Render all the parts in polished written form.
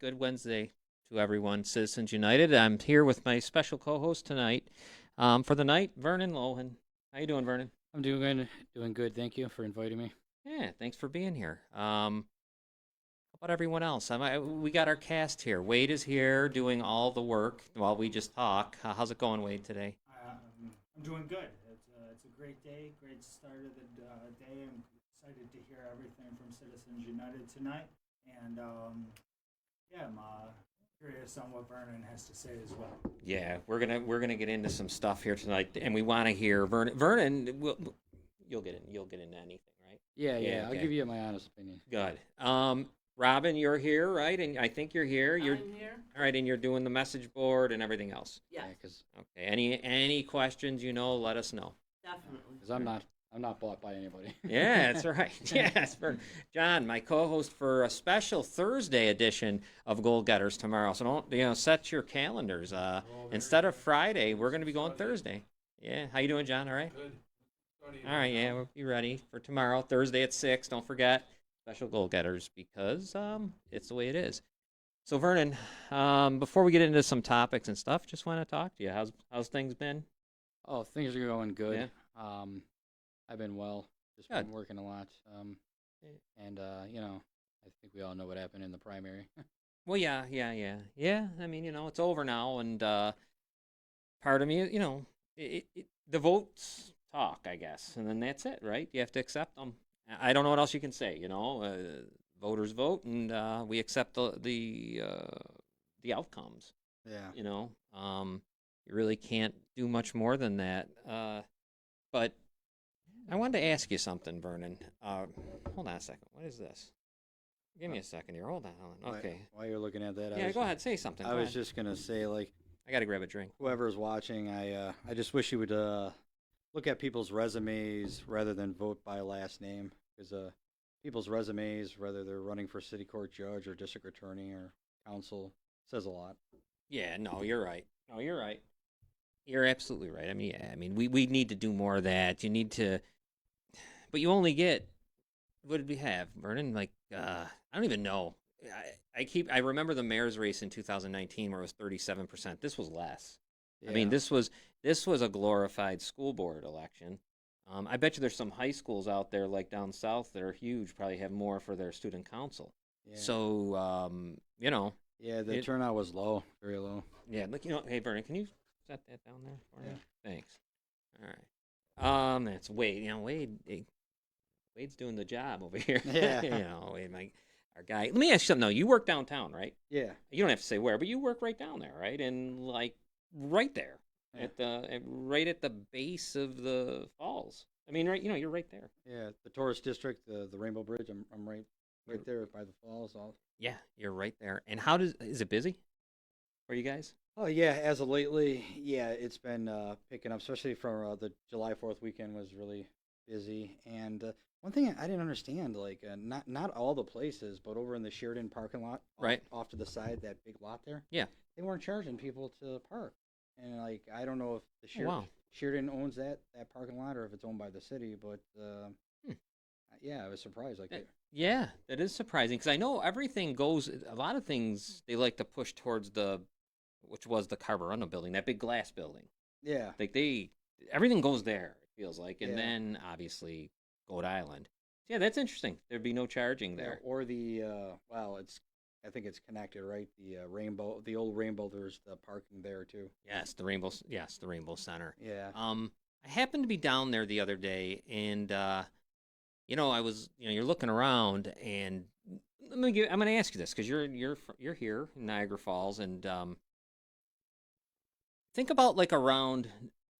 Good Wednesday to everyone. Citizens United. I'm here with my special co-host tonight. For the night, Vernon Lohan. How you doing, Vernon? I'm doing good. Thank you for inviting me. Yeah, thanks for being here. How about everyone else? We got our cast here. Wade is here doing all the work while we just talk. How's it going, Wade, today? I'm doing good. It's a great day, great start of the day. I'm excited to hear everything from Citizens United tonight, and yeah, I'm curious on what Vernon has to say as well. Yeah, we're gonna get into some stuff here tonight, and we want to hear Vernon. Vernon, you'll get into anything, right? Yeah. I'll Okay. give you my honest opinion. Good. Robin, you're here, right? And I think you're here. You're I'm here. all right, and you're doing the message board and everything else. Yes, Yeah, because Okay. Any questions? Let us know. definitely. I'm not bought by anybody. Yeah, that's right. Yes, for John, my co-host for a special Thursday edition of Goal Getters tomorrow. So don't set your calendars. Instead of Friday, we're going to be going Thursday. Yeah. How you doing, John? All right. Good. All right. Yeah, we'll be ready for tomorrow, Thursday at 6. Don't forget special Goal Getters because it's the way it is. So Vernon, before we get into some topics and stuff, just want to talk to you. How's things been? Oh, things are going good. Yeah. I've been well. Just Good. been working a lot. And I think we all know what happened in the primary. Well, yeah. I mean, it's over now, and part of me, the votes talk, I guess, and then that's it, right? You have to accept them. I don't know what else you can say. Voters vote, and we accept the outcomes. Yeah. You really can't do much more than that. But I wanted to ask you something, Vernon. Hold on a second. What is this? Give me a second here. Hold on. Okay. While you're looking at that, Yeah, go ahead. Say something. I Go was ahead. just gonna say, like, I got to grab a drink. whoever's watching, I just wish you would look at people's resumes rather than vote by last name, because people's resumes, whether they're running for city court judge or district attorney or council, says a lot. Yeah, no, you're right. No, you're right. You're absolutely right. We need to do more of that. You need to, but you only get, what did we have, Vernon? Like, I don't even know. I remember the mayor's race in 2019 where it was 37%. This was less. Yeah. I mean, this was a glorified school board election. I bet you there's some high schools out there like down south that are huge, probably have more for their student council. Yeah. So, Yeah, the turnout was low, very low. yeah, look, hey, Vernon, can you set that down there for me? Yeah. Thanks. All right. That's Wade. Wade's doing the job over here. Yeah. Wade, our guy. Let me ask you something. Though, you work downtown, right? Yeah. You don't have to say where, but you work right down there, right? And like right there, Yeah. right at the base of the falls. I mean, right? You're right there. Yeah, the tourist district, the Rainbow Bridge. I'm right there by the falls. Yeah, you're right there. And is it busy for you guys? Oh yeah, as of lately, yeah, it's been picking up, especially from the July 4th weekend was really busy. And one thing I didn't understand, like not all the places, but over in the Sheridan parking lot, Right. off to the side, that big lot there, Yeah. they weren't charging people to park. And like I don't know if the Oh, wow. Sheridan owns that parking lot or if it's owned by the city, but Hmm. yeah, I was surprised. Like, Yeah, that is surprising because I know everything goes. A lot of things they like to push towards which was the Carborunda building, that big glass building. yeah, Like everything goes there. It feels like, and Yeah. then obviously Goat Island. Yeah, that's interesting. There'd be no charging there. or the well, I think it's connected, right? The Rainbow, the old Rainbow. There's the parking there too. Yes, the Rainbow. Yes, the Rainbow Center. Yeah. I happened to be down there the other day, and I was, you're looking around, and I'm going to ask you this because you're here in Niagara Falls, and think about like around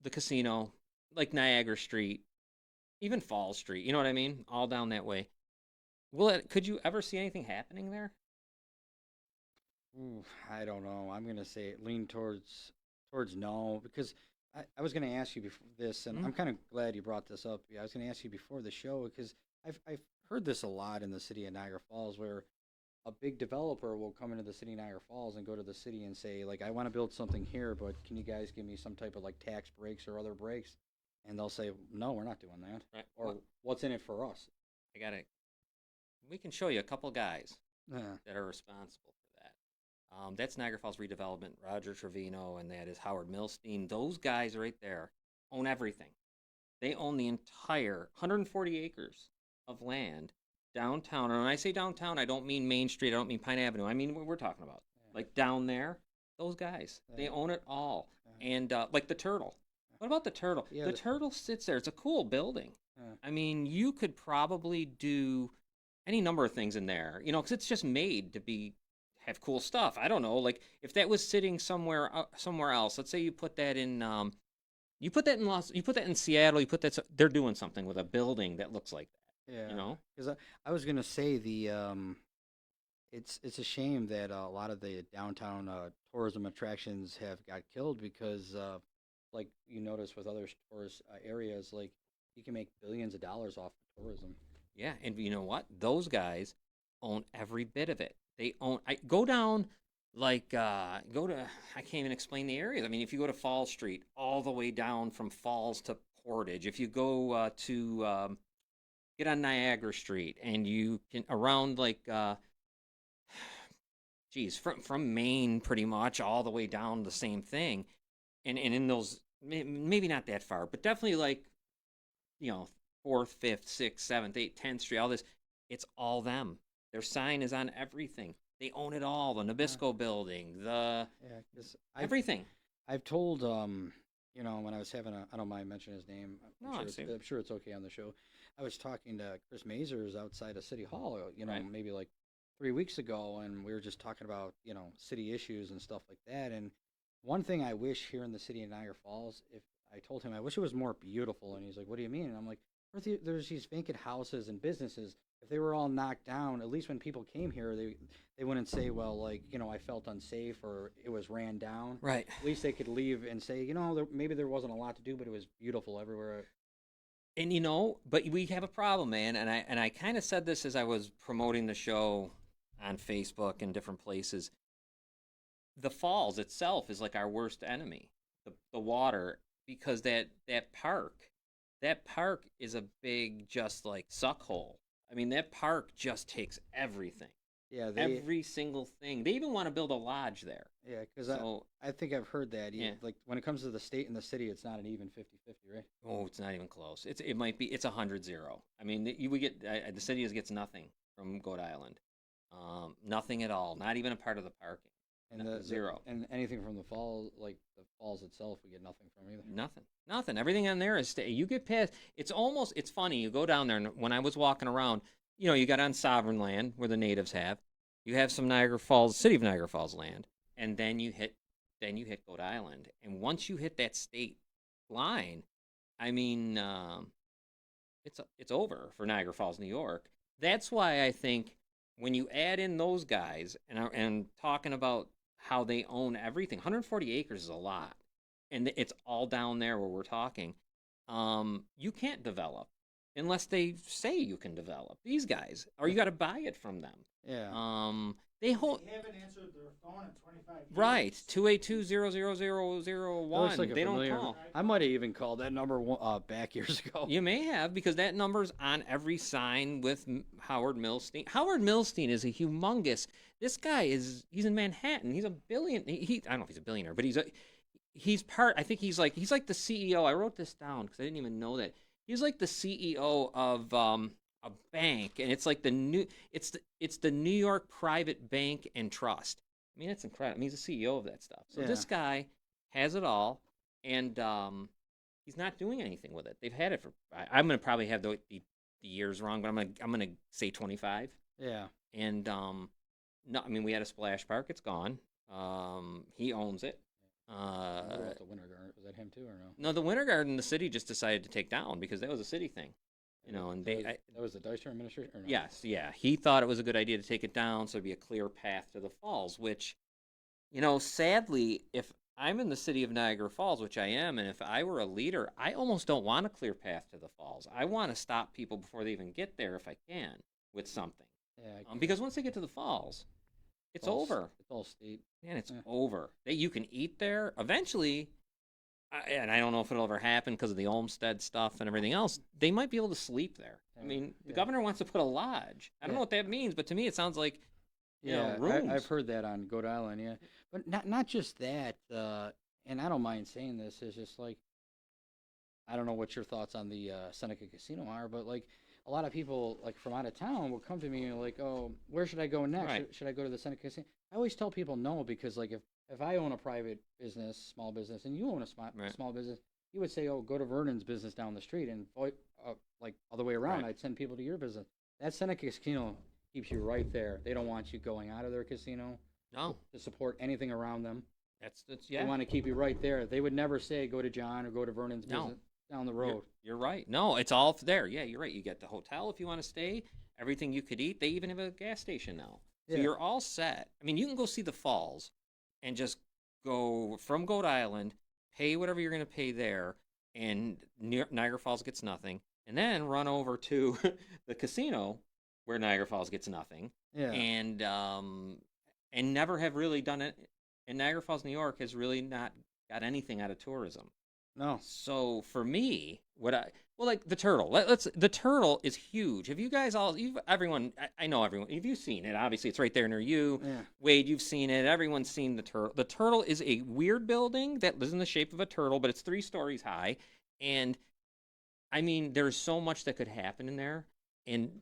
the casino, like Niagara Street, even Falls Street. You know what I mean? All down that way. Could you ever see anything happening there? Ooh, I don't know. I'm gonna say lean towards no, because I was gonna ask you before this, and Mhm. I'm kind of glad you brought this up. Yeah, I was gonna ask you before the show because I've heard this a lot in the city of Niagara Falls, where a big developer will come into the city of Niagara Falls and go to the city and say, like, I want to build something here, but can you guys give me some type of like tax breaks or other breaks? And they'll say, no, we're not doing that. Right. Or Well, what's in it for us? we can show you a couple guys Yeah. that are responsible for that. That's Niagara Falls Redevelopment, Roger Trevino, and that is Howard Milstein. Those guys right there own everything. They own the entire 140 acres of land downtown. And when I say downtown, I don't mean Main Street. I don't mean Pine Avenue. I mean what we're talking about. Yeah. Like down there, those guys, they own it all. Yeah. And like the Turtle. What about the Turtle? Yeah, the Turtle sits there. It's a cool building. Yeah. I mean, you could probably do any number of things in there, because it's just made to have cool stuff. I don't know, like if that was sitting somewhere else. Let's say you put that in you put that in Seattle. They're doing something with a building that looks like that. Yeah, because I was gonna say it's a shame that a lot of the downtown tourism attractions have got killed because like you notice with other tourist areas, like you can make billions of dollars off of tourism. Yeah, and you know what? Those guys own every bit of it. They own. I go down go to. I can't even explain the areas. I mean, if you go to Falls Street, all the way down from Falls to Portage. If you go to get on Niagara Street, and you can around geez, from Maine pretty much all the way down the same thing, and in those maybe not that far, but definitely you know, 4th, 5th, 6th, 7th, 8th, 10th Street, all this, it's all them. Their sign is on everything. They own it all. The Nabisco building, Because everything. I've told when I was having I don't mind mentioning his name. I'm sure it's okay on the show. I was talking to Chris Mazers outside of City Hall, Right. maybe like 3 weeks ago, and we were just talking about city issues and stuff like that. And one thing I wish here in the city of Niagara Falls, if I told him I wish it was more beautiful, and he's like, "What do you mean?" And I'm like, "There's these vacant houses and businesses. If they were all knocked down, at least when people came here, they wouldn't say, well, I felt unsafe or it was ran down. Right. At least they could leave and say, maybe there wasn't a lot to do, but it was beautiful everywhere." And but we have a problem, man. And I kind of said this as I was promoting the show on Facebook and different places. The falls itself is like our worst enemy, the water, because that park is a big just like suck hole. I mean, that park just takes everything. Yeah, every single thing. They even want to build a lodge there. Yeah, because So, I think I've heard that. Yeah. Like when it comes to the state and the city, it's not an even 50-50, right? oh, it's not even close. It might be. It's 100-0. I mean, we get the city gets nothing from Goat Island, nothing at all. Not even a part of the parking. And Zero. And anything from the fall, like the falls itself, we get nothing from either. Nothing. Everything on there is you get past. It's funny. You go down there, and when I was walking around, you got on sovereign land where the natives have. You have some Niagara Falls, city of Niagara Falls land, and then you hit Goat Island. And once you hit that state line, I mean, it's over for Niagara Falls, New York. That's why I think when you add in those guys and talking about how they own everything, 140 acres is a lot, and it's all down there where we're talking. You can't develop unless they say you can develop. These guys, or you got to buy it from them. Yeah. They hold. They haven't answered their phone in 25 years. Right, 282-00001. Like they don't call. I might have even called that number back years ago. You may have, because that number's on every sign with Howard Milstein. Howard Milstein is a humongous. This guy he's in Manhattan. He's a billion. I don't know if he's a billionaire, but he's part. I think he's like the CEO. I wrote this down because I didn't even know that. He's like the CEO of a bank, and it's like it's the New York Private Bank and Trust. I mean, it's incredible. I mean, he's the CEO of that stuff. So Yeah. this guy has it all, and he's not doing anything with it. They've had it for. I'm gonna probably have the years wrong, but I'm gonna say 25. Yeah. And no, I mean, we had a splash park. It's gone. He owns it. What about the Winter Garden? Was that him too, or no? No, the Winter Garden, the city just decided to take down because that was a city thing. And that was the Deister administration? Or no? yes, yeah, he thought it was a good idea to take it down so it'd be a clear path to the falls, which, sadly, if I'm in the city of Niagara Falls, which I am, and if I were a leader, I almost don't want a clear path to the falls. I want to stop people before they even get there if I can with something. Yeah. Because once they get to the falls, it's over. It's all state. Man, it's over. You can eat there. Eventually, and I don't know if it'll ever happen because of the Olmsted stuff and everything else, they might be able to sleep there. I mean, the governor wants to put a lodge. I don't know what that means, but to me it sounds like Yeah, I've rooms. heard that on Goat Island. Yeah, but not just that. And I don't mind saying this. It's just like I don't know what your thoughts on the Seneca Casino are, but like a lot of people like from out of town will come to me and like, oh, where should I go next? Right, Should I go to the Seneca Casino? I always tell people no because like if I own a private business, small business, and you own a right, small business, you would say, oh, go to Vernon's business down the street, and like other way around, right. I'd send people to your business. That Seneca Casino keeps you right there. They don't want you going out of their casino No, to support anything around them. that's They yeah. want to keep you right there. They would never say go to John or go to Vernon's No, business down the you're road. you're right. No, it's all there. Yeah, you're right. You get the hotel if you want to stay. Everything you could eat. They even have a gas station now, so Yeah. you're all set. I mean, you can go see the falls, and just go from Goat Island, pay whatever you're going to pay there, and Niagara Falls gets nothing, and then run over to the casino where Niagara Falls gets nothing, Yeah. and never have really done it. And Niagara Falls, New York, has really not got anything out of tourism. No. So for me, what I well, like the turtle. Let's the turtle is huge. Have you guys all? You've everyone. I know everyone. Have you seen it? Obviously, it's right there near you. Yeah. Wade, you've seen it. Everyone's seen the turtle. The turtle is a weird building that is in the shape of a turtle, but it's 3 stories high. And I mean, there's so much that could happen in there. And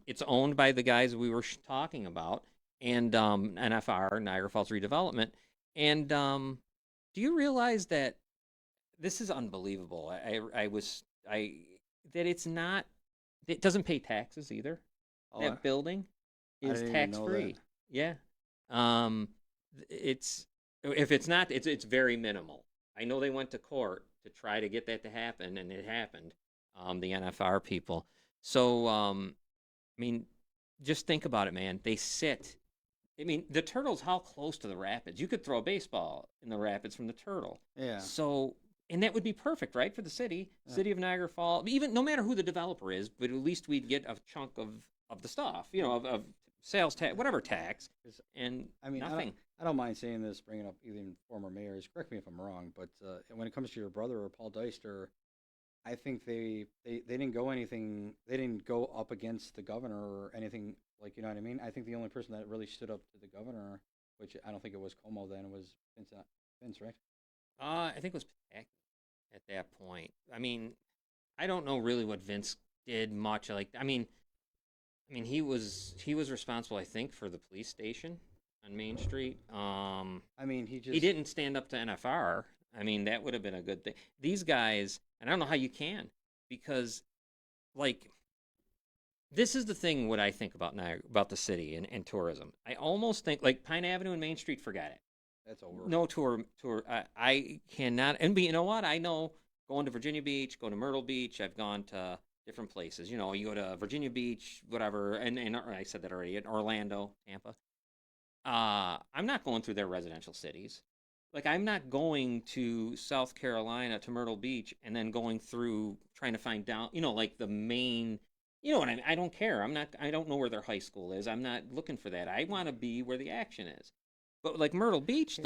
it's owned by the guys we were talking about, and NFR, Niagara Falls Redevelopment. And do you realize that this is unbelievable? I that it's not. It doesn't pay taxes either. Oh, That building I is didn't even tax know that. free. Yeah. Um, it's if it's not, it's very minimal. I know they went to court to try to get that to happen, and it happened. The NFR people. So, I mean, just think about it, man. They sit. I mean, the turtle's how close to the rapids? You could throw a baseball in the rapids from the turtle. Yeah. So, and that would be perfect, right, for the city, Yeah. city of Niagara Falls. Even no matter who the developer is, but at least we'd get a chunk of the stuff, of sales tax, whatever tax, 'Cause, and I mean, nothing. I don't mind saying this, bringing up even former mayors. Correct me if I'm wrong, but when it comes to your brother or Paul Deister, I think they didn't go anything. They didn't go up against the governor or anything like you know what I mean. I think the only person that really stood up to the governor, which I don't think it was Como then, was Vince. Vince, right? I think it was Pataki at that point. I mean, I don't know really what Vince did much. Like, I mean, he was responsible, I think, for the police station on Main Street. I mean, he He just didn't stand up to NFR. I mean, that would have been a good thing. These guys, and I don't know how you can, because like this is the thing. What I think about now about the city and tourism, I almost think like Pine Avenue and Main Street, forget it. that's over. No tour. I cannot. And you know what? I know going to Virginia Beach, going to Myrtle Beach. I've gone to different places. You go to Virginia Beach, whatever, and I said that already. In Orlando, Tampa. I'm not going through their residential cities. Like I'm not going to South Carolina to Myrtle Beach and then going through trying to find down, like the main. You know what I mean? I don't care. I'm not. I don't know where their high school is. I'm not looking for that. I want to be where the action is. But like Yeah. Myrtle Beach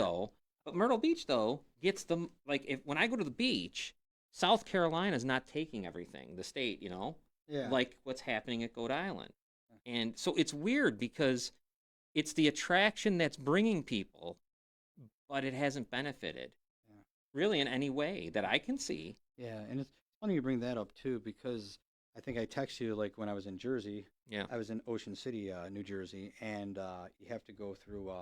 though gets them like if when I go to the beach, South Carolina's not taking everything. The state, Yeah. like what's happening at Goat Island, and so it's weird because it's the attraction that's bringing people, but it hasn't benefited Yeah. really in any way that I can see. Yeah, and it's funny you bring that up too because I think I texted you like when I was in Jersey. Yeah. I was in Ocean City, New Jersey, and you have to go through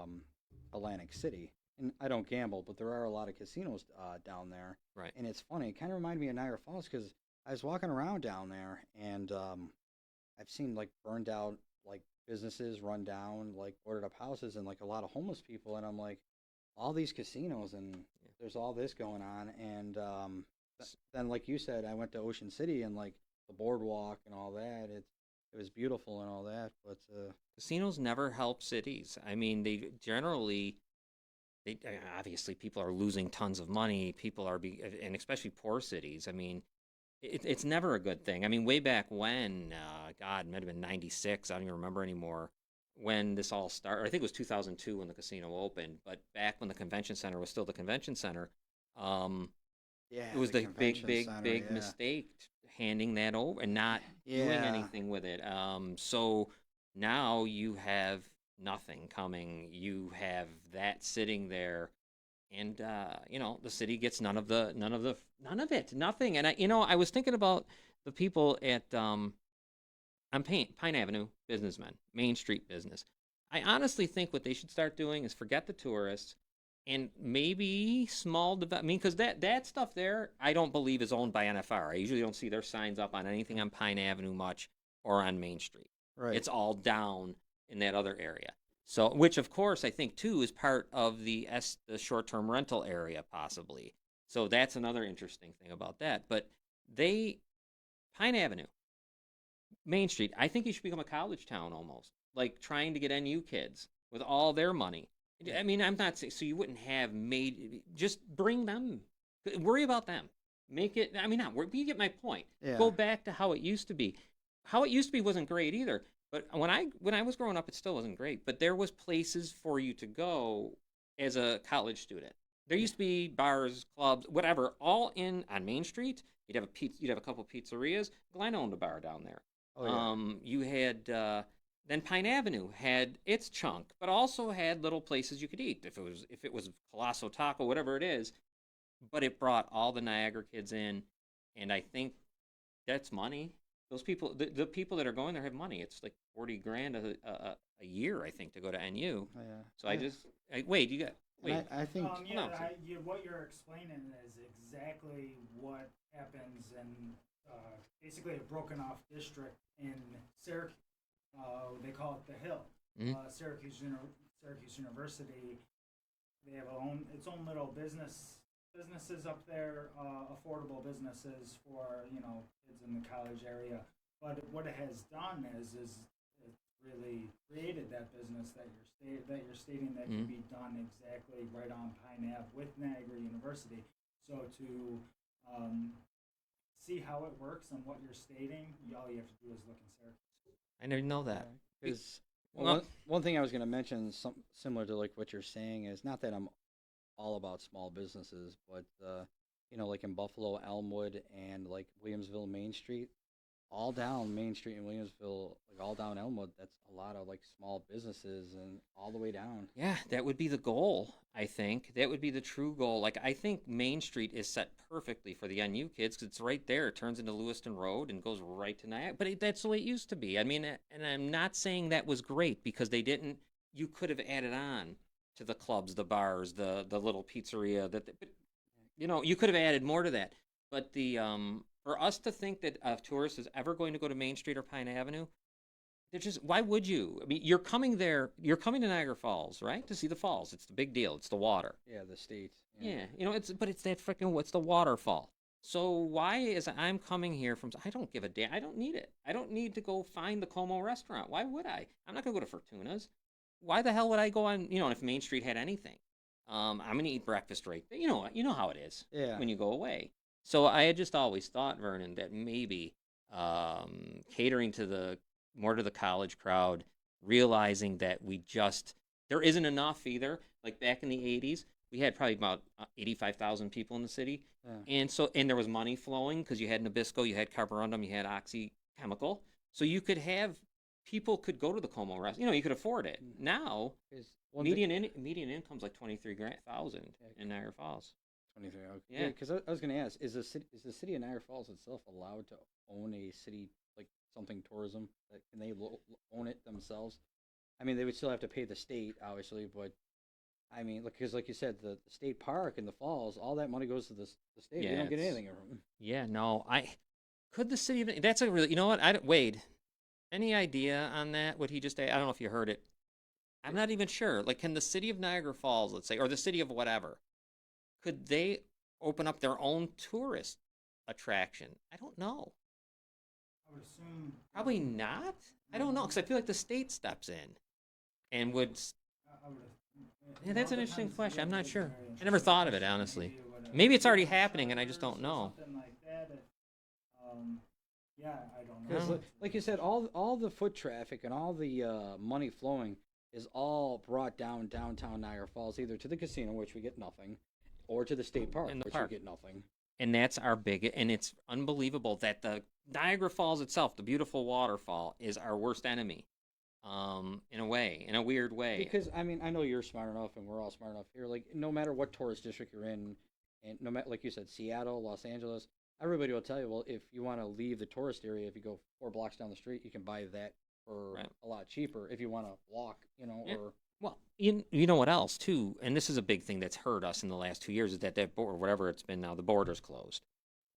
Atlantic City. And I don't gamble, but there are a lot of casinos down there. Right. And it's funny. It kind of reminded me of Niagara Falls because I was walking around down there, and I've seen like burned out like businesses run down, like boarded up houses, and like a lot of homeless people. And I'm like, all these casinos, and there's all this going on. And then, like you said, I went to Ocean City and like the boardwalk and all that. It was beautiful and all that, but Casinos never help cities. I mean, they generally, obviously people are losing tons of money. People are and especially poor cities. I mean, it's never a good thing. I mean, way back when, God, it might have been '96. I don't even remember anymore when this all started. I think it was 2002 when the casino opened. But back when the convention center was still the convention center, yeah, it was the the big, convention big, center, big yeah, mistake handing that over and not doing yeah, anything with it. So now you have nothing coming. You have that sitting there, and the city gets none of it, nothing. And I was thinking about the people at on Pine Avenue, businessmen, Main Street business. I honestly think what they should start doing is forget the tourists and maybe small develop. I mean, because that stuff there, I don't believe is owned by NFR. I usually don't see their signs up on anything on Pine Avenue much or on Main Street. Right. It's all down in that other area. So, which of course I think too is part of the short-term rental area possibly. So that's another interesting thing about that. But they Pine Avenue, Main Street, I think you should become a college town almost, like trying to get NU kids with all their money. I mean, I'm not saying so you wouldn't have made, just bring them, worry about them, make it. I mean, not worry, but you get my point. Yeah. Go back to how it used to be. How it used to be wasn't great either. But when I was growing up, it still wasn't great. But there was places for you to go as a college student. There used to be bars, clubs, whatever, all in on Main Street. You'd have a couple pizzerias. Glenn owned a bar down there. Oh, yeah. You had then Pine Avenue had its chunk, but also had little places you could eat if it was Colosso Taco, whatever it is. But it brought all the Niagara kids in, and I think that's money. Those people, the people that are going there have money. It's like 40 grand a year, I think, to go to NU. Oh, yeah. So Yeah. wait, you got wait. I think Yeah, Hold on. what you're explaining is exactly what happens in basically a broken off district in Syracuse. They call it the Hill. Mhm. Syracuse University. They have its own little businesses up there, affordable businesses for kids in the college area. But what it has done is it's really created that business that you're stating that can be done exactly right on Pine Ave with Niagara University. So to see how it works and what you're stating, all you have to do is look in Syracuse. I didn't know that. because Well- one thing I was going to mention, similar to like what you're saying, is not that I'm all about small businesses, but like in Buffalo, Elmwood, and like Williamsville, Main Street, all down Main Street in Williamsville, like all down Elmwood, that's a lot of like small businesses and all the way down. Yeah, that would be the goal, I think. That would be the true goal. Like, I think Main Street is set perfectly for the NU kids because it's right there. It turns into Lewiston Road and goes right to Niagara. But that's the way it used to be. I mean, and I'm not saying that was great because they didn't, you could have added on to the clubs, the bars, the little pizzeria. You could have added more to that. But for us to think that a tourist is ever going to go to Main Street or Pine Avenue, why would you? I mean, you're coming to Niagara Falls, right? To see the falls. It's the big deal. It's the water. Yeah, the state. Yeah, it's that freaking, what's the waterfall? So why is I'm coming here from, I don't give a damn. I don't need it. I don't need to go find the Como restaurant. Why would I? I'm not going to go to Fortuna's. Why the hell would I go on, if Main Street had anything? I'm going to eat breakfast right there. You know how it is Yeah. when you go away. So I had just always thought, Vernon, that maybe catering more to the college crowd, realizing that there isn't enough either. Like back in the 80s, we had probably about 85,000 people in the city. Yeah. And there was money flowing because you had Nabisco, you had carborundum, you had Oxy Chemical. So people could go to the Como restaurant. You could afford it. Now, median income's like 23,000 in Niagara Falls. 23. Okay. Yeah. Because I was going to ask, is the city of Niagara Falls itself allowed to own a city, like something tourism? Can they own it themselves? I mean, they would still have to pay the state, obviously, but I mean, because like you said, the state park and the falls, all that money goes to the state. Yeah, They don't get anything from it. Yeah, no, could the city of, that's a really, you know what, Wade, any idea on that, what he just, I don't know if you heard it. I'm not even sure. Like, can the city of Niagara Falls, let's say, or the city of whatever, could they open up their own tourist attraction? I don't know. I would assume Probably not. I don't know, because I feel like the state steps in and would. Yeah, that's an interesting question. I'm not sure. I never thought of it, honestly. Maybe it's already happening and I just don't know. Something like that. Yeah, I don't know. Because, like you said, all the foot traffic and all the money flowing is all brought downtown Niagara Falls, either to the casino, which we get nothing, or to the state park, And the which park. we get nothing. And that's our and it's unbelievable that the Niagara Falls itself, the beautiful waterfall, is our worst enemy. in a way, in a weird way. Because I mean, I know you're smart enough, and we're all smart enough here. Like, no matter what tourist district you're in, and no matter, like you said, Seattle, Los Angeles, everybody will tell you, well, if you want to leave the tourist area, if you go 4 blocks down the street, you can buy that for Right. a lot cheaper. If you want to walk, Yeah. or Well, you know what else too, and this is a big thing that's hurt us in the last 2 years is that border, whatever it's been now, the border's closed.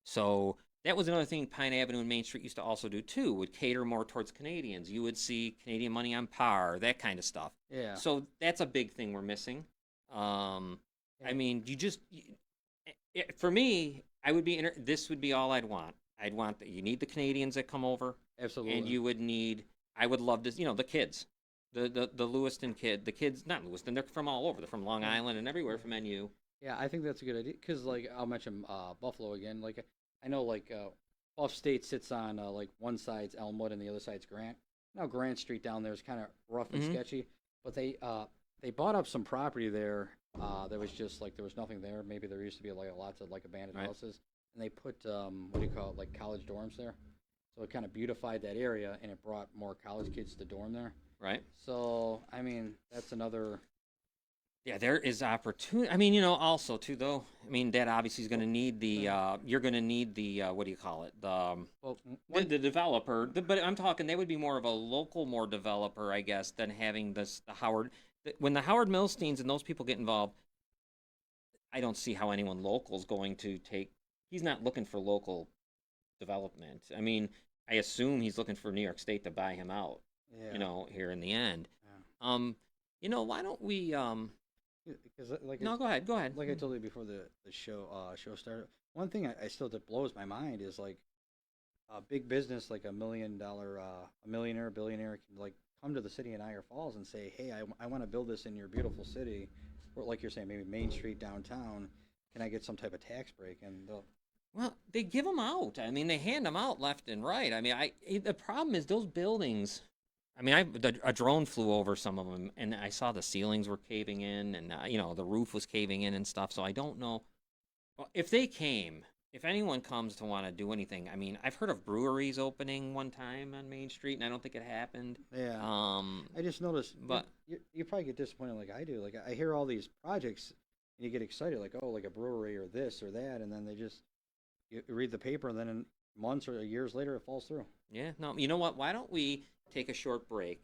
So that was another thing Pine Avenue and Main Street used to also do too, would cater more towards Canadians. You would see Canadian money on par, that kind of stuff. yeah, So that's a big thing we're missing. I yeah, mean, for me, I would be this would be all I'd want. I'd want that you need the Canadians that come over, absolutely. and you would need. I would love to, the kids, the Lewiston kid, the kids, not Lewiston, they're from all over. They're from Long Yeah. Island and everywhere from NU. Yeah, I think that's a good idea because, like, I'll mention Buffalo again. Like, I know, like, Buff State sits on like one side's Elmwood and the other side's Grant. Now Grant Street down there is kind of rough and Mhm. sketchy, but they bought up some property there. That was just like there was nothing there. Maybe there used to be like lots of like abandoned Right. houses, and they put what do you call it, like college dorms there. So it kind of beautified that area, and it brought more college kids to dorm there. Right. So I mean, that's another. Yeah, there is opportunity. I mean, also too though. I mean, that obviously is going to need the. You're going to need the. What do you call it? Well, The developer. But I'm talking. They would be more of a local, more developer, I guess, than having this the Howard. When the Howard Millsteins and those people get involved, I don't see how anyone local is going to take. He's not looking for local development. I mean, I assume he's looking for New York State to buy him out. yeah. Here in the end. Yeah. Why don't we? Because like No, go ahead. Go ahead. like I told you before the show started, one thing I still that blows my mind is like a big business like a millionaire, billionaire can like come to the city of Niagara Falls and say, hey, I want to build this in your beautiful city, or like you're saying, maybe Main Street downtown. Can I get some type of tax break? And they'll, Well, they give them out. I mean, they hand them out left and right. I mean, the problem is those buildings. I mean, a drone flew over some of them, and I saw the ceilings were caving in, and the roof was caving in and stuff. So I don't know. Well, if anyone comes to want to do anything, I mean, I've heard of breweries opening one time on Main Street, and I don't think it happened. yeah. Um, I just noticed, but you probably get disappointed like I do. Like I hear all these projects, and you get excited, like oh, like a brewery or this or that, and then you read the paper, and then in months or years later, it falls through. yeah, no, you know what? Why don't we take a short break?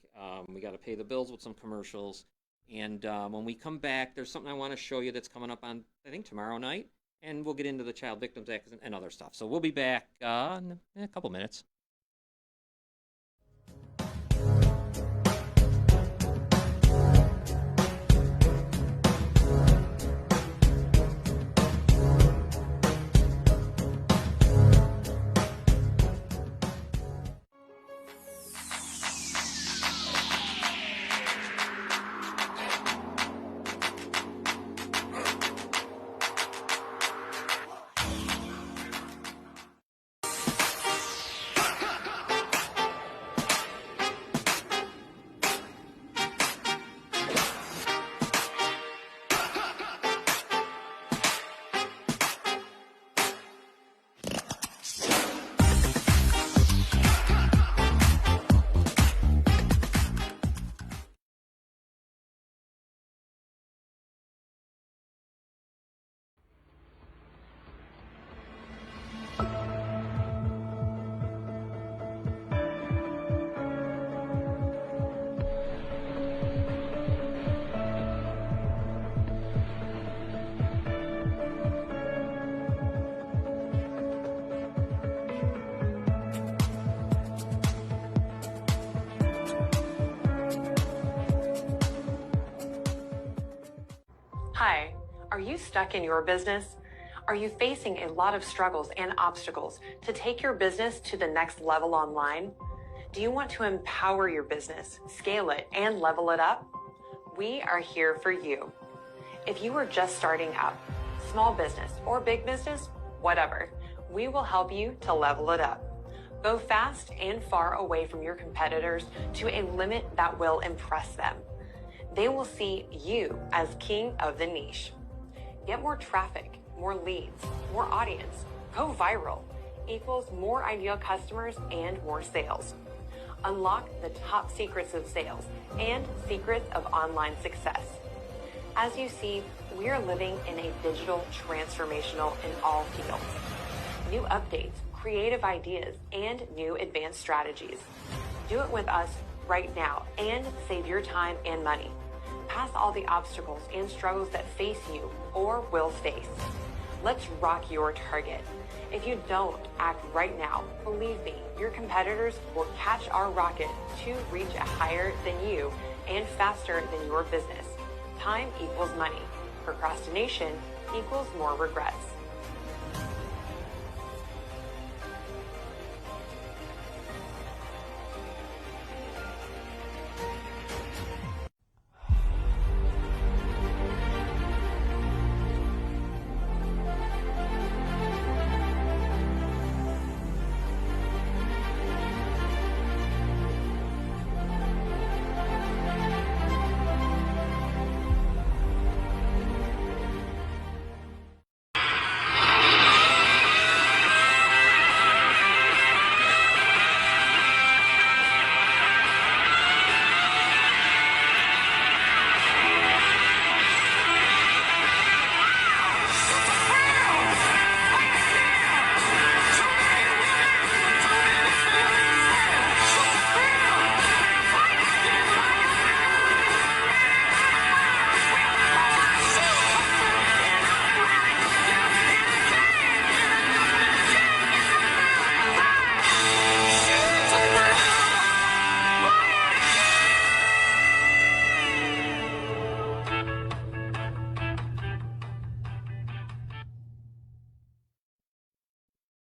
We got to pay the bills with some commercials. And when we come back, there's something I want to show you that's coming up on, I think, tomorrow night. And we'll get into the Child Victims Act and other stuff. So we'll be back in a couple minutes. Hi, are you stuck in your business? Are you facing a lot of struggles and obstacles to take your business to the next level online? Do you want to empower your business, scale it, and level it up? We are here for you. If you are just starting up, small business or big business, whatever, we will help you to level it up. Go fast and far away from your competitors to a limit that will impress them. They will see you as king of the niche. Get more traffic, more leads, more audience, go viral, equals more ideal customers and more sales. Unlock the top secrets of sales and secrets of online success. As you see, we are living in a digital transformational in all fields. New updates, creative ideas, and new advanced strategies. Do it with us right now and save your time and money. Pass all the obstacles and struggles that face you or will face. Let's rock your target. If you don't act right now, believe me, your competitors will catch our rocket to reach a higher than you and faster than your business. Time equals money. Procrastination equals more regrets.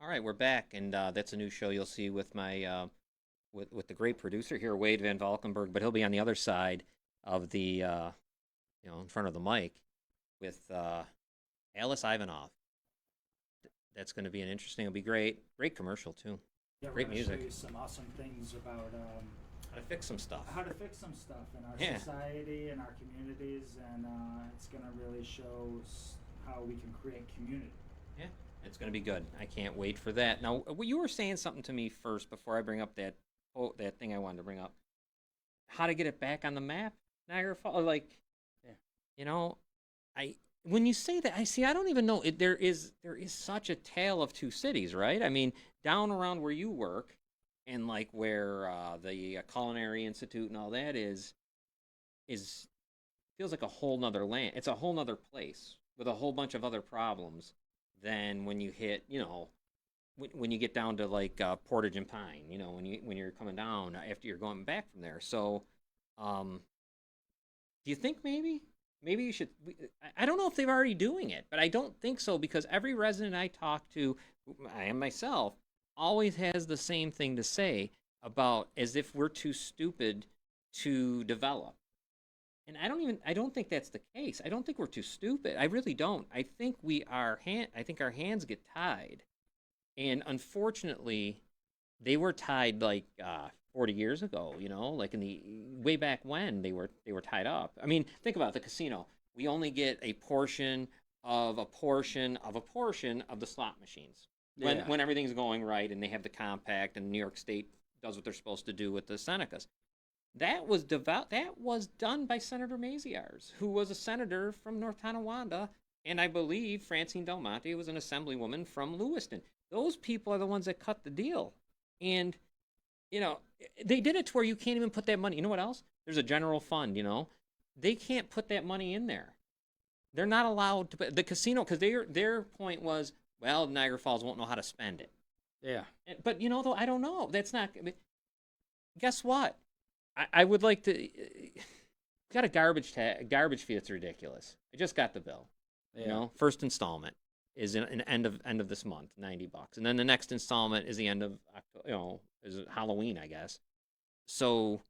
All right, we're back, and that's a new show you'll see with my with the great producer here, Wade Van Valkenburg, but he'll be on the other side of the in front of the mic with Alice Ivanov. That's going to be an interesting. It'll be great. Great commercial too. Yeah, we're Great gonna music. show you some awesome things about How to fix some stuff. how to fix some stuff in our Yeah. society and our communities, and it's gonna really show how we can create community. Yeah, it's going to be good. I can't wait for that. Now, you were saying something to me first before I bring up that thing I wanted to bring up. How to get it back on the map, Niagara Falls. Like, Yeah. you know, when you say that, I don't even know. There is such a tale of two cities, right? I mean, down around where you work, and like where the Culinary Institute and all that is feels like a whole nother land. It's a whole nother place with a whole bunch of other problems than when you hit, when you get down to like Portage and Pine, when you're coming down after you're going back from there. So, do you think maybe you should? I don't know if they're already doing it, but I don't think so because every resident I talk to, I am myself, always has the same thing to say about as if we're too stupid to develop. And I don't think that's the case. I don't think we're too stupid. I really don't. I think I think our hands get tied. And unfortunately, they were tied like 40 years ago, like in the way back when they were tied up. I mean, think about the casino. We only get a portion of a portion of a portion of the slot machines when everything's going right and they have the compact and New York State does what they're supposed to do with the Senecas. That was done by Senator Maziarz, who was a senator from North Tonawanda, and I believe Francine Del Monte was an assemblywoman from Lewiston. Those people are the ones that cut the deal. And, they did it to where you can't even put that money. You know what else? There's a general fund, They can't put that money in there. They're not allowed to put the casino, because their point was, well, Niagara Falls won't know how to spend it. Yeah. But, though, I don't know. That's not, guess what? I would like to. Got a garbage fee that's ridiculous. I just got the bill. Yeah. First installment is an end of this month, $90, and then the next installment is the end of is Halloween, I guess. So,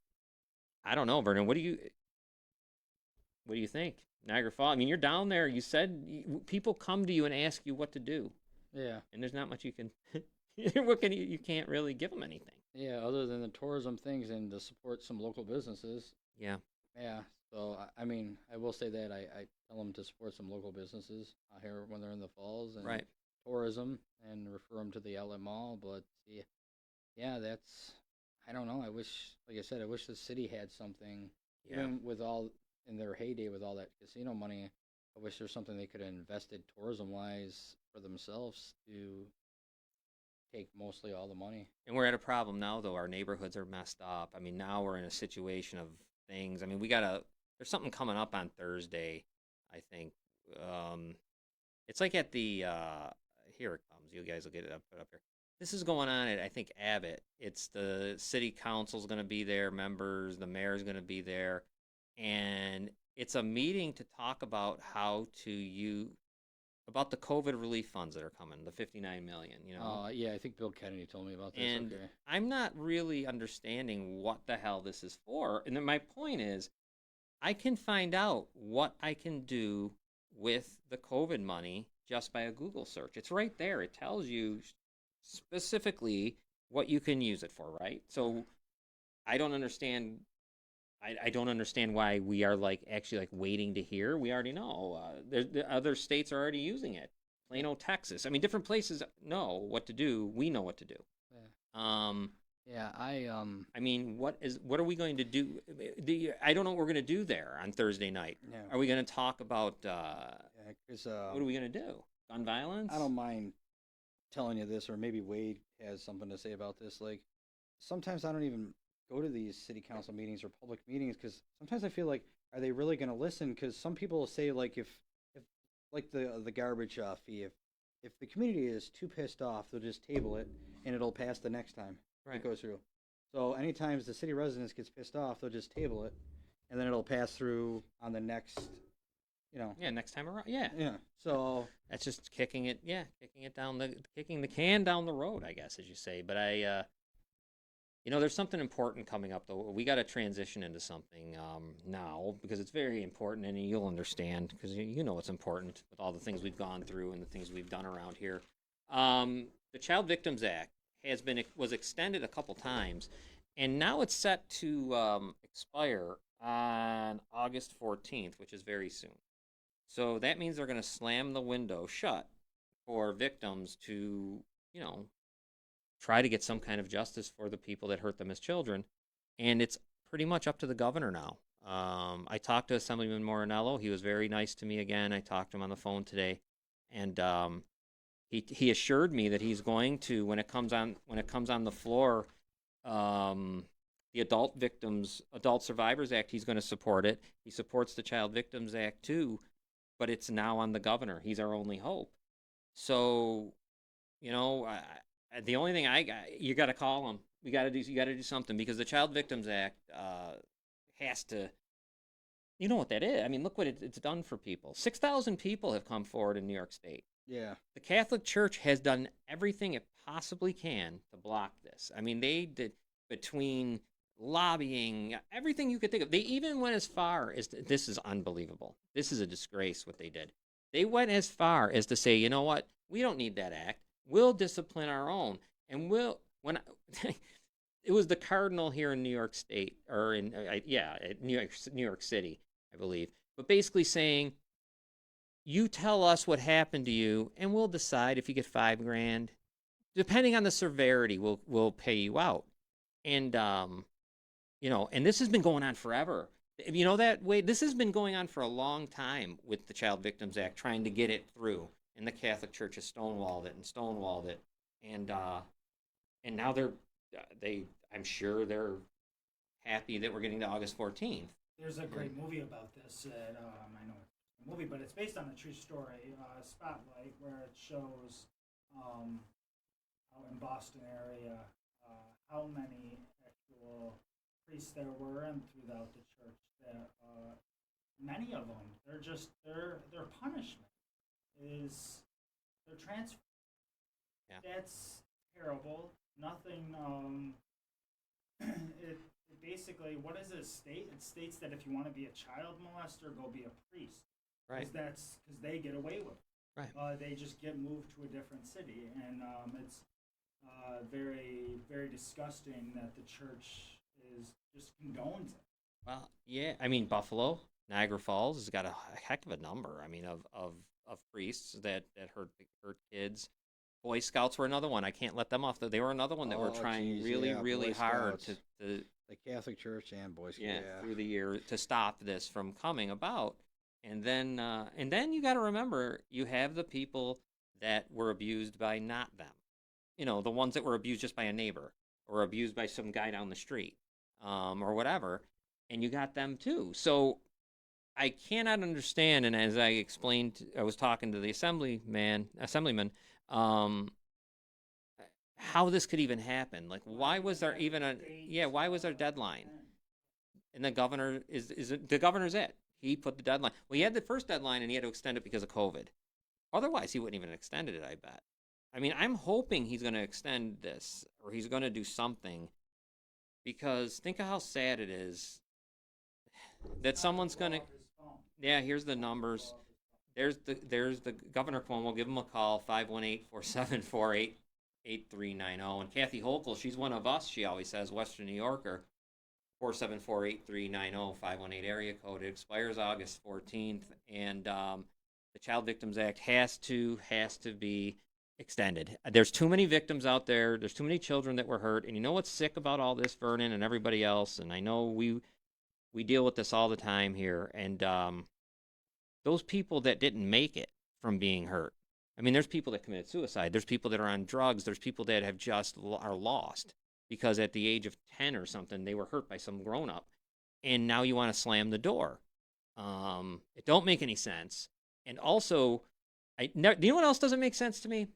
I don't know, Vernon. What do you think, Niagara Falls? I mean, you're down there. You said people come to you and ask you what to do. Yeah. And there's not much you can. What can you can't really give them anything. Yeah, other than the tourism things and to support some local businesses. Yeah. Yeah. So, I mean, I will say that I tell them to support some local businesses here when they're in the falls and Right. tourism and refer them to the outlet mall. But yeah, I don't know. I wish, like I said, I wish the city had something, Yeah. even with all in their heyday with all that casino money. I wish there's something they could have invested tourism wise for themselves to take mostly all the money. And we're at a problem now, though. Our neighborhoods are messed up. I mean, now we're in a situation of things. I mean, there's something coming up on Thursday, I think. Um, it's like at the, here it comes. You guys will get it up, put up here. This is going on at, I think, Abbott. It's the city council's going to be there, members, the mayor's going to be there. And it's a meeting to talk about how to about the COVID relief funds that are coming, the 59 million, you know. Yeah, I think Bill Kennedy told me about this. And Okay. I'm not really understanding what the hell this is for. And then my point is, I can find out what I can do with the COVID money just by a Google search. It's right there. It tells you specifically what you can use it for, right? So I don't understand. I don't understand why we are like actually like waiting to hear. We already know. The other states are already using it. Plano, Texas. I mean, different places know what to do. We know what to do. Yeah. Yeah, I mean, what are we going to do? I don't know what we're going to do there on Thursday night. yeah. Are we going to talk about Yeah, 'cause, what are we going to do? Gun violence? I don't mind telling you this, or maybe Wade has something to say about this. Like, sometimes I don't even go to these city council meetings or public meetings because sometimes I feel like, are they really going to listen? Because some people say like if like the garbage fee, if the community is too pissed off, they'll just table it and it'll pass the next time Right. it goes through. So anytime the city residents gets pissed off, they'll just table it, and then it'll pass through on the next, you know. Yeah, next time around. Yeah. Yeah. So That's just kicking it. Yeah, kicking the can down the road, I guess, as you say. But there's something important coming up though. We got to transition into something now because it's very important, and you'll understand because you know what's important with all the things we've gone through and the things we've done around here. The Child Victims Act was extended a couple times, and now it's set to expire on August 14th, which is very soon. So that means they're going to slam the window shut for victims to, try to get some kind of justice for the people that hurt them as children. And it's pretty much up to the governor now. I talked to Assemblyman Morinello. He was very nice to me again. I talked to him on the phone today, and he assured me that he's going to, when it comes on the floor, the Adult Survivors Act, he's going to support it. He supports the Child Victims Act too, but it's now on the governor. He's our only hope. So, the only thing you got to call him. You got to do something because the Child Victims Act has to. You know what that is? I mean, look what it's done for people. 6,000 people have come forward in New York State. yeah. The Catholic Church has done everything it possibly can to block this. I mean, they did between lobbying, everything you could think of. They even went as far as this is unbelievable. This is a disgrace what they did. They went as far as to say, you know what? We don't need that act. We'll discipline our own, and it was the cardinal here in New York State, or in New York City, I believe, but basically saying, you tell us what happened to you, and we'll decide if you get $5,000, depending on the severity. We'll pay you out, and and this has been going on forever. You know that way. This has been going on for a long time with the Child Victims Act, trying to get it through. And the Catholic Church has stonewalled it, and now I'm sure they're happy that we're getting to August 14th. There's a great movie about this. That, I know it's a movie, but it's based on a true story. Spotlight, where it shows out in Boston area how many actual priests there were and throughout the church. That many of them, their punishment is their transfer. Yeah. That's terrible. Nothing. It basically, what does it state? It states that if you want to be a child molester, go be a priest. Right. That's because they get away with it. Right. They just get moved to a different city, and it's very, very disgusting that the church just condones it. Well, yeah. I mean, Buffalo, Niagara Falls has got a heck of a number. I mean, of priests that hurt kids. Boy Scouts were another one. I can't let them off. They were another one that were Oh, trying geez, really, yeah, really Boy hard Scouts, to the Catholic Church and Boy Scouts. yeah, Yeah. through the year to stop this from coming about. And then you got to remember you have the people that were abused by not them. You know, the ones that were abused just by a neighbor or abused by some guy down the street, or whatever. And you got them too. So I cannot understand. And as I explained, I was talking to the assemblyman, um, how this could even happen. Like, why was there even a yeah? Why was there a deadline? And the governor is the governor's it. He put the deadline. Well, he had the first deadline and he had to extend it because of COVID. Otherwise, he wouldn't even extended it. I bet. I mean, I'm hoping he's going to extend this or he's going to do something because think of how sad it is that someone's going to. Yeah, here's the numbers. There's the Governor Cuomo. Give him a call 518-474-8390. And Kathy Hochul, she's one of us. She always says Western New Yorker. 474-8390 518 area code. It expires August 14th, and the Child Victims Act has to be extended. There's too many victims out there. There's too many children that were hurt. And you know what's sick about all this, Vernon, and everybody else? And I know we deal with this all the time here. And those people that didn't make it from being hurt. I mean, there's people that committed suicide. There's people that are on drugs. There's people that have just are lost because at the age of 10 or something, they were hurt by some grown up. And now you want to slam the door. It don't make any sense. And also, do you know what else doesn't make sense to me?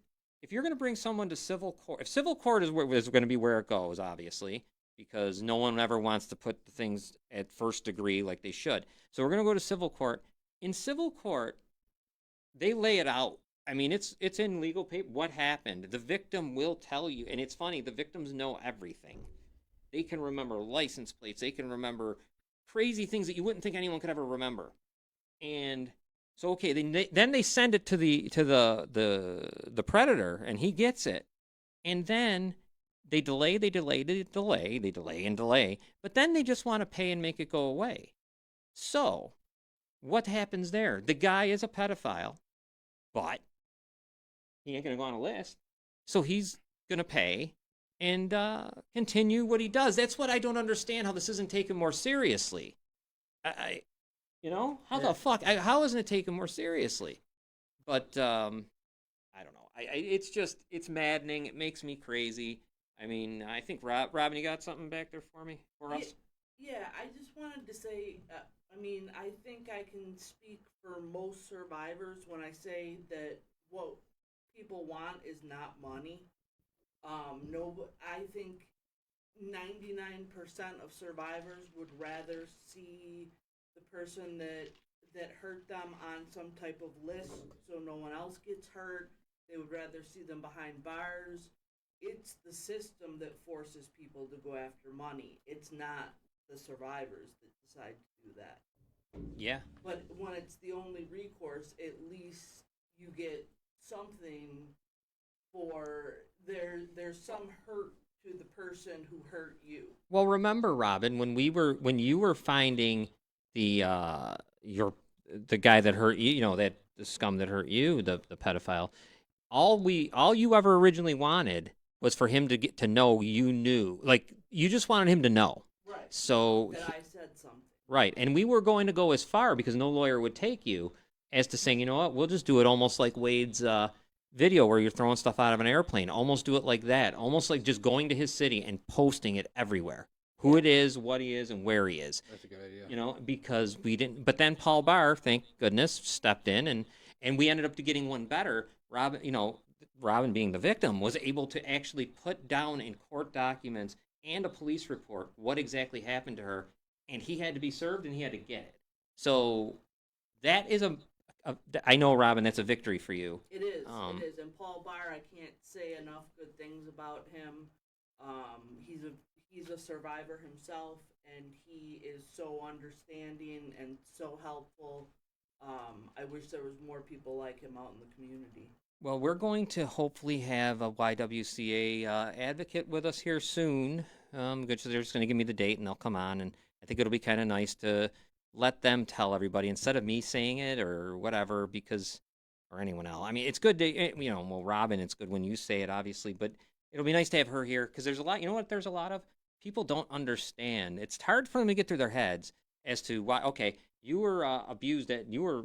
If you're going to bring someone to civil court, if civil court is going to be where it goes, obviously, because no one ever wants to put the things at first degree like they should. So we're going to go to civil court. In civil court, they lay it out. I mean, it's in legal paper. What happened? The victim will tell you, and it's funny. The victims know everything. They can remember license plates. They can remember crazy things that you wouldn't think anyone could ever remember. And so, okay, then they send it to the predator, and he gets it. And then they delay, and delay. But then they just want to pay and make it go away. So, what happens there? The guy is a pedophile, but he ain't going to go on a list. So he's going to pay and continue what he does. That's what I don't understand, how this isn't taken more seriously. How the fuck? How isn't it taken more seriously? But I don't know. It's maddening. It makes me crazy. I mean, I think Robin, you got something back there for us? Yeah, I just wanted to say, I think I can speak for most survivors when I say that what people want is not money. No, I think 99% of survivors would rather see the person that hurt them on some type of list so no one else gets hurt. They would rather see them behind bars. It's the system that forces people to go after money. It's not the survivors that decide to do that. Yeah. But when it's the only recourse, at least you get something for there's some hurt to the person who hurt you. Well, remember, Robin, when you were finding the guy that hurt you, that the scum that hurt you, the pedophile, all you ever originally wanted was for him to get to know you knew. Like, you just wanted him to know. Right. So that I said something. Right. And we were going to go as far, because no lawyer would take you, as to saying, you know what, we'll just do it almost like Wade's video where you're throwing stuff out of an airplane. Almost do it like that. Almost like just going to his city and posting it everywhere. Who it is, what he is, and where he is. That's a good idea. Because we didn't. But then Paul Barr, thank goodness, stepped in, and we ended up getting one better. Robin being the victim, was able to actually put down in court documents and a police report what exactly happened to her, and he had to be served and he had to get it. So that is I know, Robin, that's a victory for you. It is. It is. And Paul Barr, I can't say enough good things about him. He's a survivor himself, and he is so understanding and so helpful. I wish there was more people like him out in the community. Well, we're going to hopefully have a YWCA advocate with us here soon. They're just going to give me the date, and they'll come on. And I think it'll be kind of nice to let them tell everybody instead of me saying it or whatever, or anyone else. I mean, it's good to, well, Robin, it's good when you say it, obviously, but it'll be nice to have her here because there's a lot, you know what, there's a lot of people don't understand. It's hard for them to get through their heads as to why, okay, you were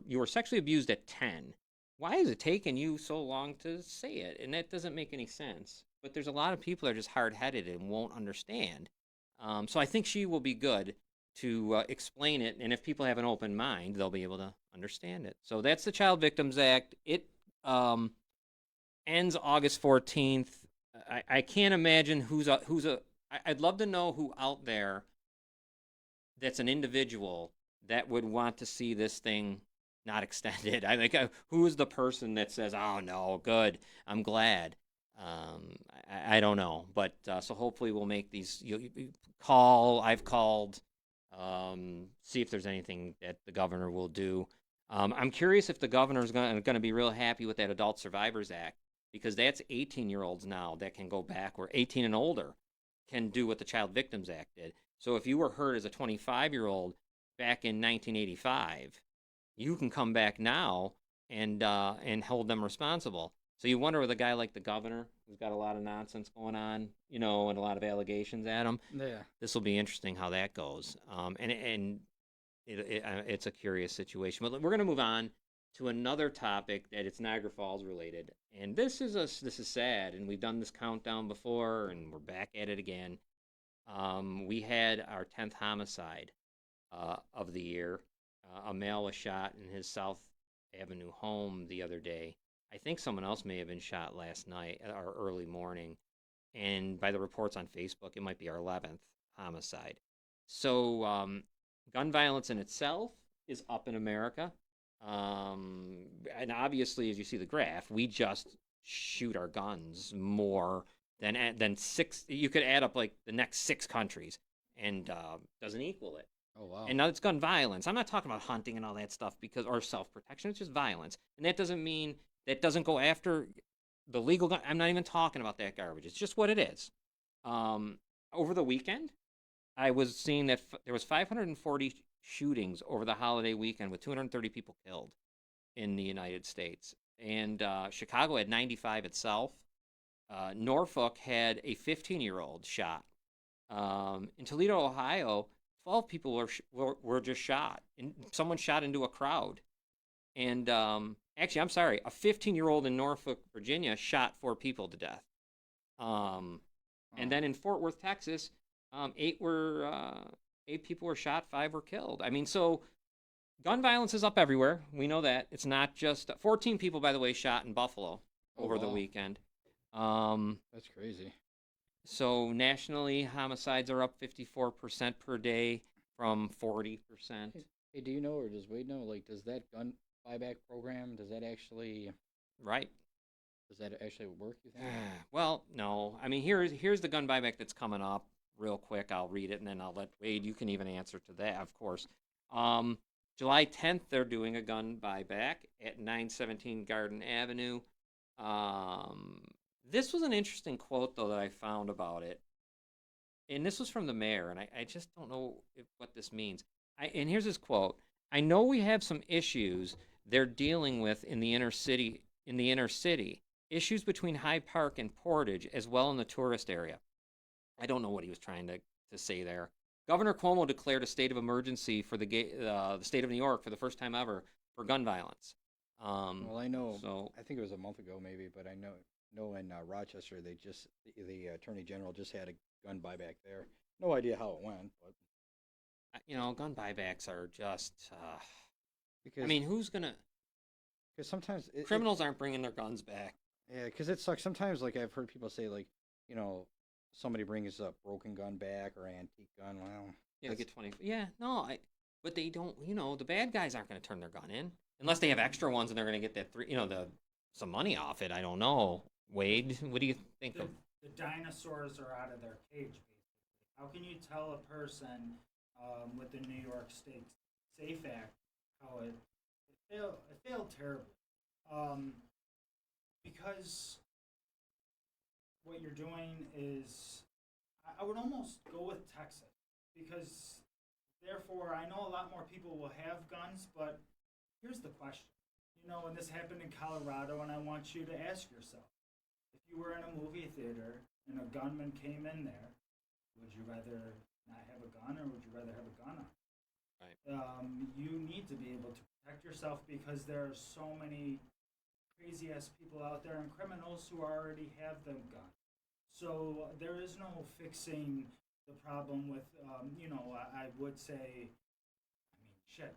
you were sexually abused at 10. Why is it taking you so long to say it? And that doesn't make any sense. But there's a lot of people that are just hard headed and won't understand. So I think she will be good to explain it. And if people have an open mind, they'll be able to understand it. So that's the Child Victims Act. It ends August 14th. I can't imagine I'd love to know who out there that's an individual that would want to see this thing not extended. I think who is the person that says, "Oh no, good, I'm glad." I don't know, but so hopefully we'll make these. You call. I've called. See if there's anything that the governor will do. I'm curious if the governor is going to be real happy with that Adult Survivors Act because that's 18-year-olds now that can go back, or 18 and older can do what the Child Victims Act did. So if you were hurt as a 25-year-old back in 1985, you can come back now and hold them responsible. So you wonder with a guy like the governor, who's got a lot of nonsense going on, and a lot of allegations at him. Yeah. This will be interesting how that goes. It's a curious situation. But we're going to move on to another topic that it's Niagara Falls related, and this is sad. And we've done this countdown before, and we're back at it again. We had our 10th homicide of the year. A male was shot in his South Avenue home the other day. I think someone else may have been shot last night or early morning. And by the reports on Facebook, it might be our 11th homicide. So gun violence in itself is up in America. And obviously, as you see the graph, we just shoot our guns more than six. You could add up like the next 6 countries and doesn't equal it. Oh wow. And now it's gun violence. I'm not talking about hunting and all that stuff or self-protection. It's just violence. And that doesn't mean that doesn't go after the legal gun. I'm not even talking about that garbage. It's just what it is. Over the weekend, I was seeing that there was 540 shootings over the holiday weekend with 230 people killed in the United States. And Chicago had 95 itself. Norfolk had a 15-year-old shot. In Toledo, Ohio, 12 people were just shot. And someone shot into a crowd. And actually, I'm sorry, a 15-year-old in Norfolk, Virginia shot 4 people to death. And then in Fort Worth, Texas, 8 people were shot, 5 were killed. I mean, so gun violence is up everywhere. We know that. It's not just 14 people, by the way, shot in Buffalo over the weekend. That's crazy. So nationally, homicides are up 54% per day from 40%. Hey, do you know, or does Wade know? Like, does that gun buyback program does that actually Right. work? You think? Well, no. I mean, here's the gun buyback that's coming up real quick. I'll read it and then I'll let Wade. You can even answer to that, of course. July 10th, they're doing a gun buyback at 917 Garden Avenue. This was an interesting quote, though, that I found about it. And this was from the mayor, and I just don't know what this means. And here's his quote. I know we have some issues they're dealing with in the inner city, issues between Hyde Park and Portage, as well in the tourist area. I don't know what he was trying to say there. Governor Cuomo declared a state of emergency for the state of New York for the first time ever for gun violence. Well, I know. So I think it was a month ago, maybe, but I know in Rochester, the attorney general just had a gun buyback there. No idea how it went, but gun buybacks are just. because I mean, who's gonna? because sometimes Criminals aren't bringing their guns back. yeah, because it sucks. Sometimes, like I've heard people say, like somebody brings a broken gun back or antique gun. Well, Yeah, they get 20. Yeah, no, but they don't. The bad guys aren't going to turn their gun in unless they have extra ones and they're going to get that some money off it. I don't know. Wade, what do you think of? The dinosaurs are out of their cage, basically. How can you tell a person with the New York State Safe Act how it failed terribly? Because what you're doing is, I would almost go with Texas, because therefore I know a lot more people will have guns, but here's the question. you know, when this happened in Colorado, and I want you to ask yourself, if you were in a movie theater and a gunman came in there, would you rather not have a gun, or would you rather have a gun on? Right. You need to be able to protect yourself because there are so many crazy ass people out there and criminals who already have them guns. So there is no fixing the problem with, you know, I would say, I mean, shit.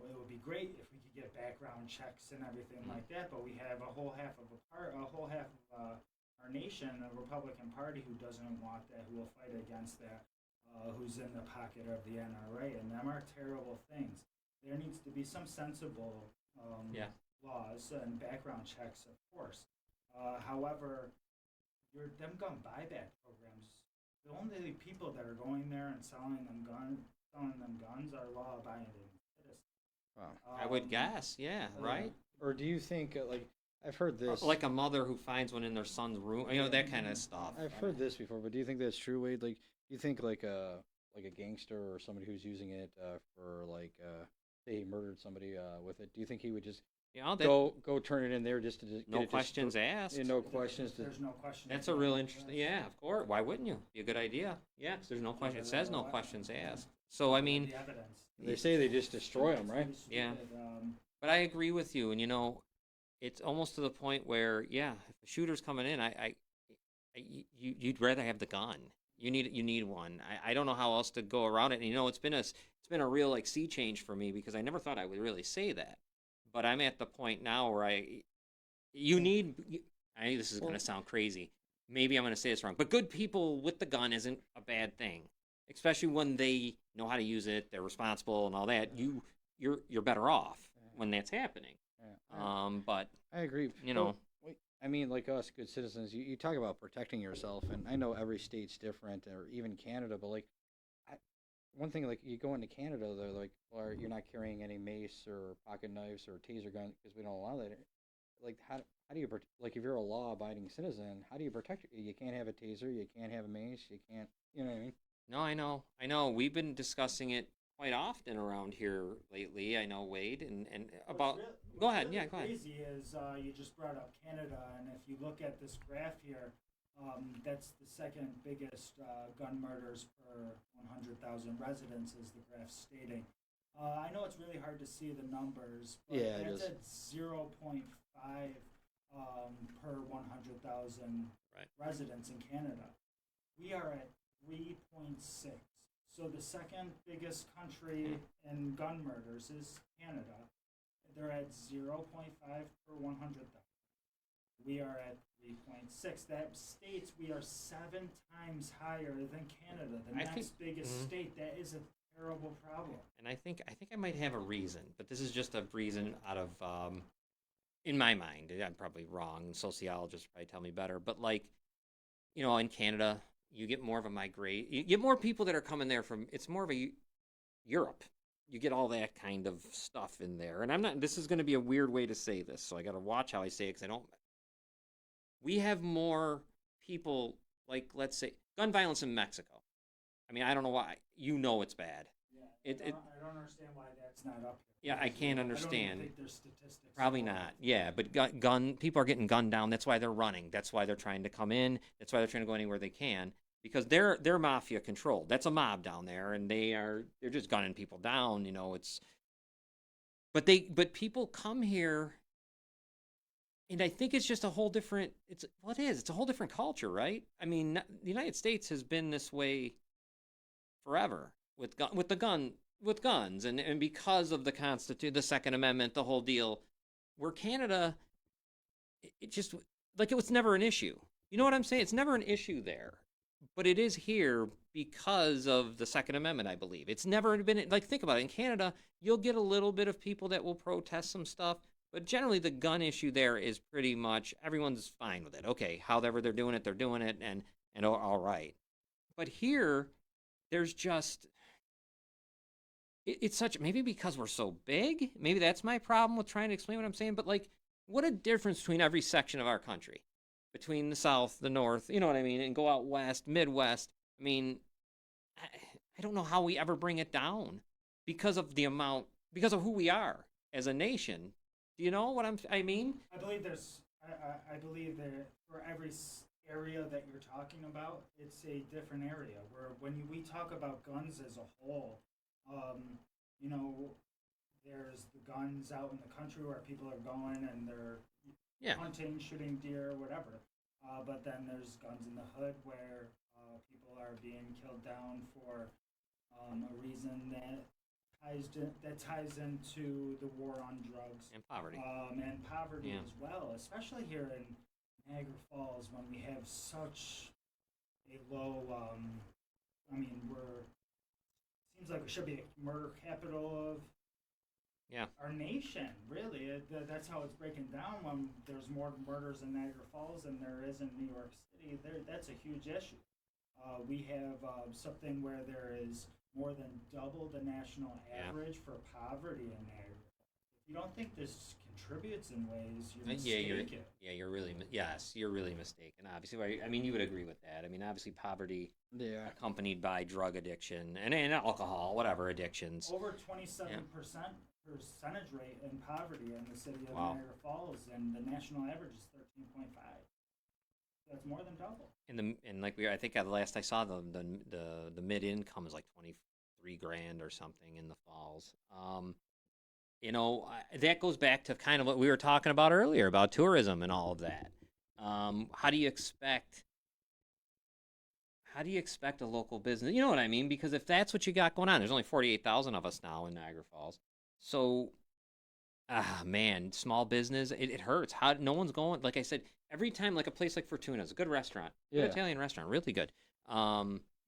It would be great if we could get background checks and everything like that, but we have a whole half of a whole half of our nation, the Republican Party, who doesn't want that, who will fight against that, who's in the pocket of the NRA, and them are terrible things. There needs to be some sensible Yeah. laws and background checks, of course. However, them gun buyback programs, the only people that are going there and selling them guns are law-abiding citizens. Wow. I would guess, yeah, right? Or do you think like I've heard this? Like a mother who finds one in their son's room, you know, that kind of stuff. I've heard this before, but do you think that's true, Wade? Like, do you think like a gangster or somebody who's using it for like say he murdered somebody with it? Do you think he would just Yeah, go turn it in there just to get no it questions asked. no questions? There's no question. That's a real interesting. Yeah, of course. Why wouldn't you? Be a good idea. Yeah, 'cause there's no question. It says no questions asked. So I mean, The evidence. They say they just destroy them, right? Yeah. Um, but I agree with you. And you know, it's almost to the point where, yeah, if a shooter's coming in, you'd rather have the gun. You need one. I don't know how else to go around it. And you know, it's been a real like sea change for me because I never thought I would really say that. But I'm at the point now where I know this is going to sound crazy. Maybe I'm going to say this wrong, but good people with the gun isn't a bad thing, especially when they know how to use it, they're responsible and all that. You're better off when that's happening. Yeah. But I agree. you know, I mean, like us, good citizens, you talk about protecting yourself, and I know every state's different, or even Canada, but like, one thing, like, you go into Canada, they're like, well, you're not carrying any mace or pocket knives or taser gun because we don't allow that. Like, how do you, like, if you're a law-abiding citizen, how do you protect you? You can't have a taser, you can't have a mace, you can't, you know what I mean? no, I know. We've been discussing it quite often around here lately. I know, Wade, and about. Go ahead. What's Yeah, go ahead. Crazy is you just brought up Canada, and if you look at this graph here, that's the second biggest gun murders per 100,000 residents, as the graph's stating. I know it's really hard to see the numbers, but Yeah, it that's is. at 0.5 per 100,000 residents in Canada. We are at 3.6. So the second biggest country in gun murders is Canada. They're at 0.5 per 100,000. We are at 3.6. That states we are 7 times higher than Canada, the next biggest state. That is a terrible problem. And I think I might have a reason, but this is just a reason out of in my mind. I'm probably wrong. Sociologists probably tell me better, but like, you know, in Canada, you get more of a migrate. You get more people that are coming there from. It's more of a Europe. You get all that kind of stuff in there, and I'm not. This is going to be a weird way to say this, so I got to watch how I say it because I don't. We have more people, like, let's say, gun violence in Mexico. I mean, I don't know why. You know it's bad. Yeah, I don't understand why that's not up here. Yeah, I can't I understand. don't even think there's statistics. Probably not. Yeah, but gun people are getting gunned down. That's why they're running. That's why they're trying to come in. That's why they're trying to go anywhere they can because they're mafia controlled. That's a mob down there, and they're just gunning people down. You know, it's. But people come here. And I think it's just a whole different. It's a whole different culture, right? I mean, the United States has been this way forever with guns, and because of the Constitution, the Second Amendment, the whole deal. Where Canada, it just like it was never an issue. You know what I'm saying? It's never an issue there, but it is here because of the Second Amendment, I believe. It's never been like think about it. In Canada, you'll get a little bit of people that will protest some stuff. But generally, the gun issue there is pretty much everyone's fine with it. Okay, however they're doing it, and all right. But here, there's just it's such maybe because we're so big. Maybe that's my problem with trying to explain what I'm saying. But like, what a difference between every section of our country, between the South, the North. You know what I mean? And go out west, Midwest. I mean, I don't know how we ever bring it down because of the amount, because of who we are as a nation. Do you know what I mean? I believe there's. I believe that for every area that you're talking about, it's a different area. Where when we talk about guns as a whole, um, you know, there's the guns out in the country where people are going and they're Yeah. hunting, shooting deer, whatever. But then there's guns in the hood where people are being killed down for a reason that ties into the war on drugs And poverty. and poverty Yeah. as well, especially here in Niagara Falls when we have such a low. I mean, we're seems like we should be a murder capital of Yeah. our nation. Really, that's how it's breaking down. When there's more murders in Niagara Falls than there is in New York City, that's a huge issue. We have something where there is more than double the national Yeah. average for poverty in Niagara. If you don't think this contributes in ways, you're Yeah, mistaken. you're really yes, you're really mistaken. Obviously, I mean, you would agree with that. I mean, obviously, poverty Yeah. accompanied by drug addiction and alcohol, whatever addictions. Over 27% percentage rate in poverty in the city of Wow. Niagara Falls, and the national average is 13.5. That's more than double. And like I think the last I saw the mid income is like 23 grand or something in the falls. That goes back to kind of what we were talking about earlier about tourism and all of that. How do you expect? How do you expect a local business? You know what I mean? Because if that's what you got going on, there's only 48,000 of us now in Niagara Falls. So, man, small business, it hurts. How no one's going. Like I said, every time, like a place like Fortuna's, a good restaurant, good Yeah. Italian restaurant, really good.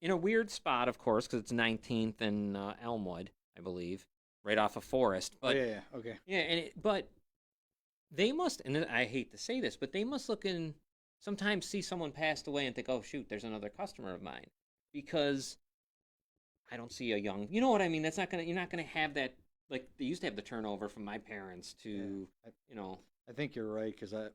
In a weird spot, of course, because it's 19th and Elmwood, I believe, right off of Forest. Oh, But yeah. Okay. yeah, but they must, and I hate to say this, but they must look in sometimes see someone passed away and think, oh shoot, there's another customer of mine, because I don't see a young, you know what I mean? You're not gonna have that like they used to have the turnover from my parents Yeah. to, you know, I think you're right because I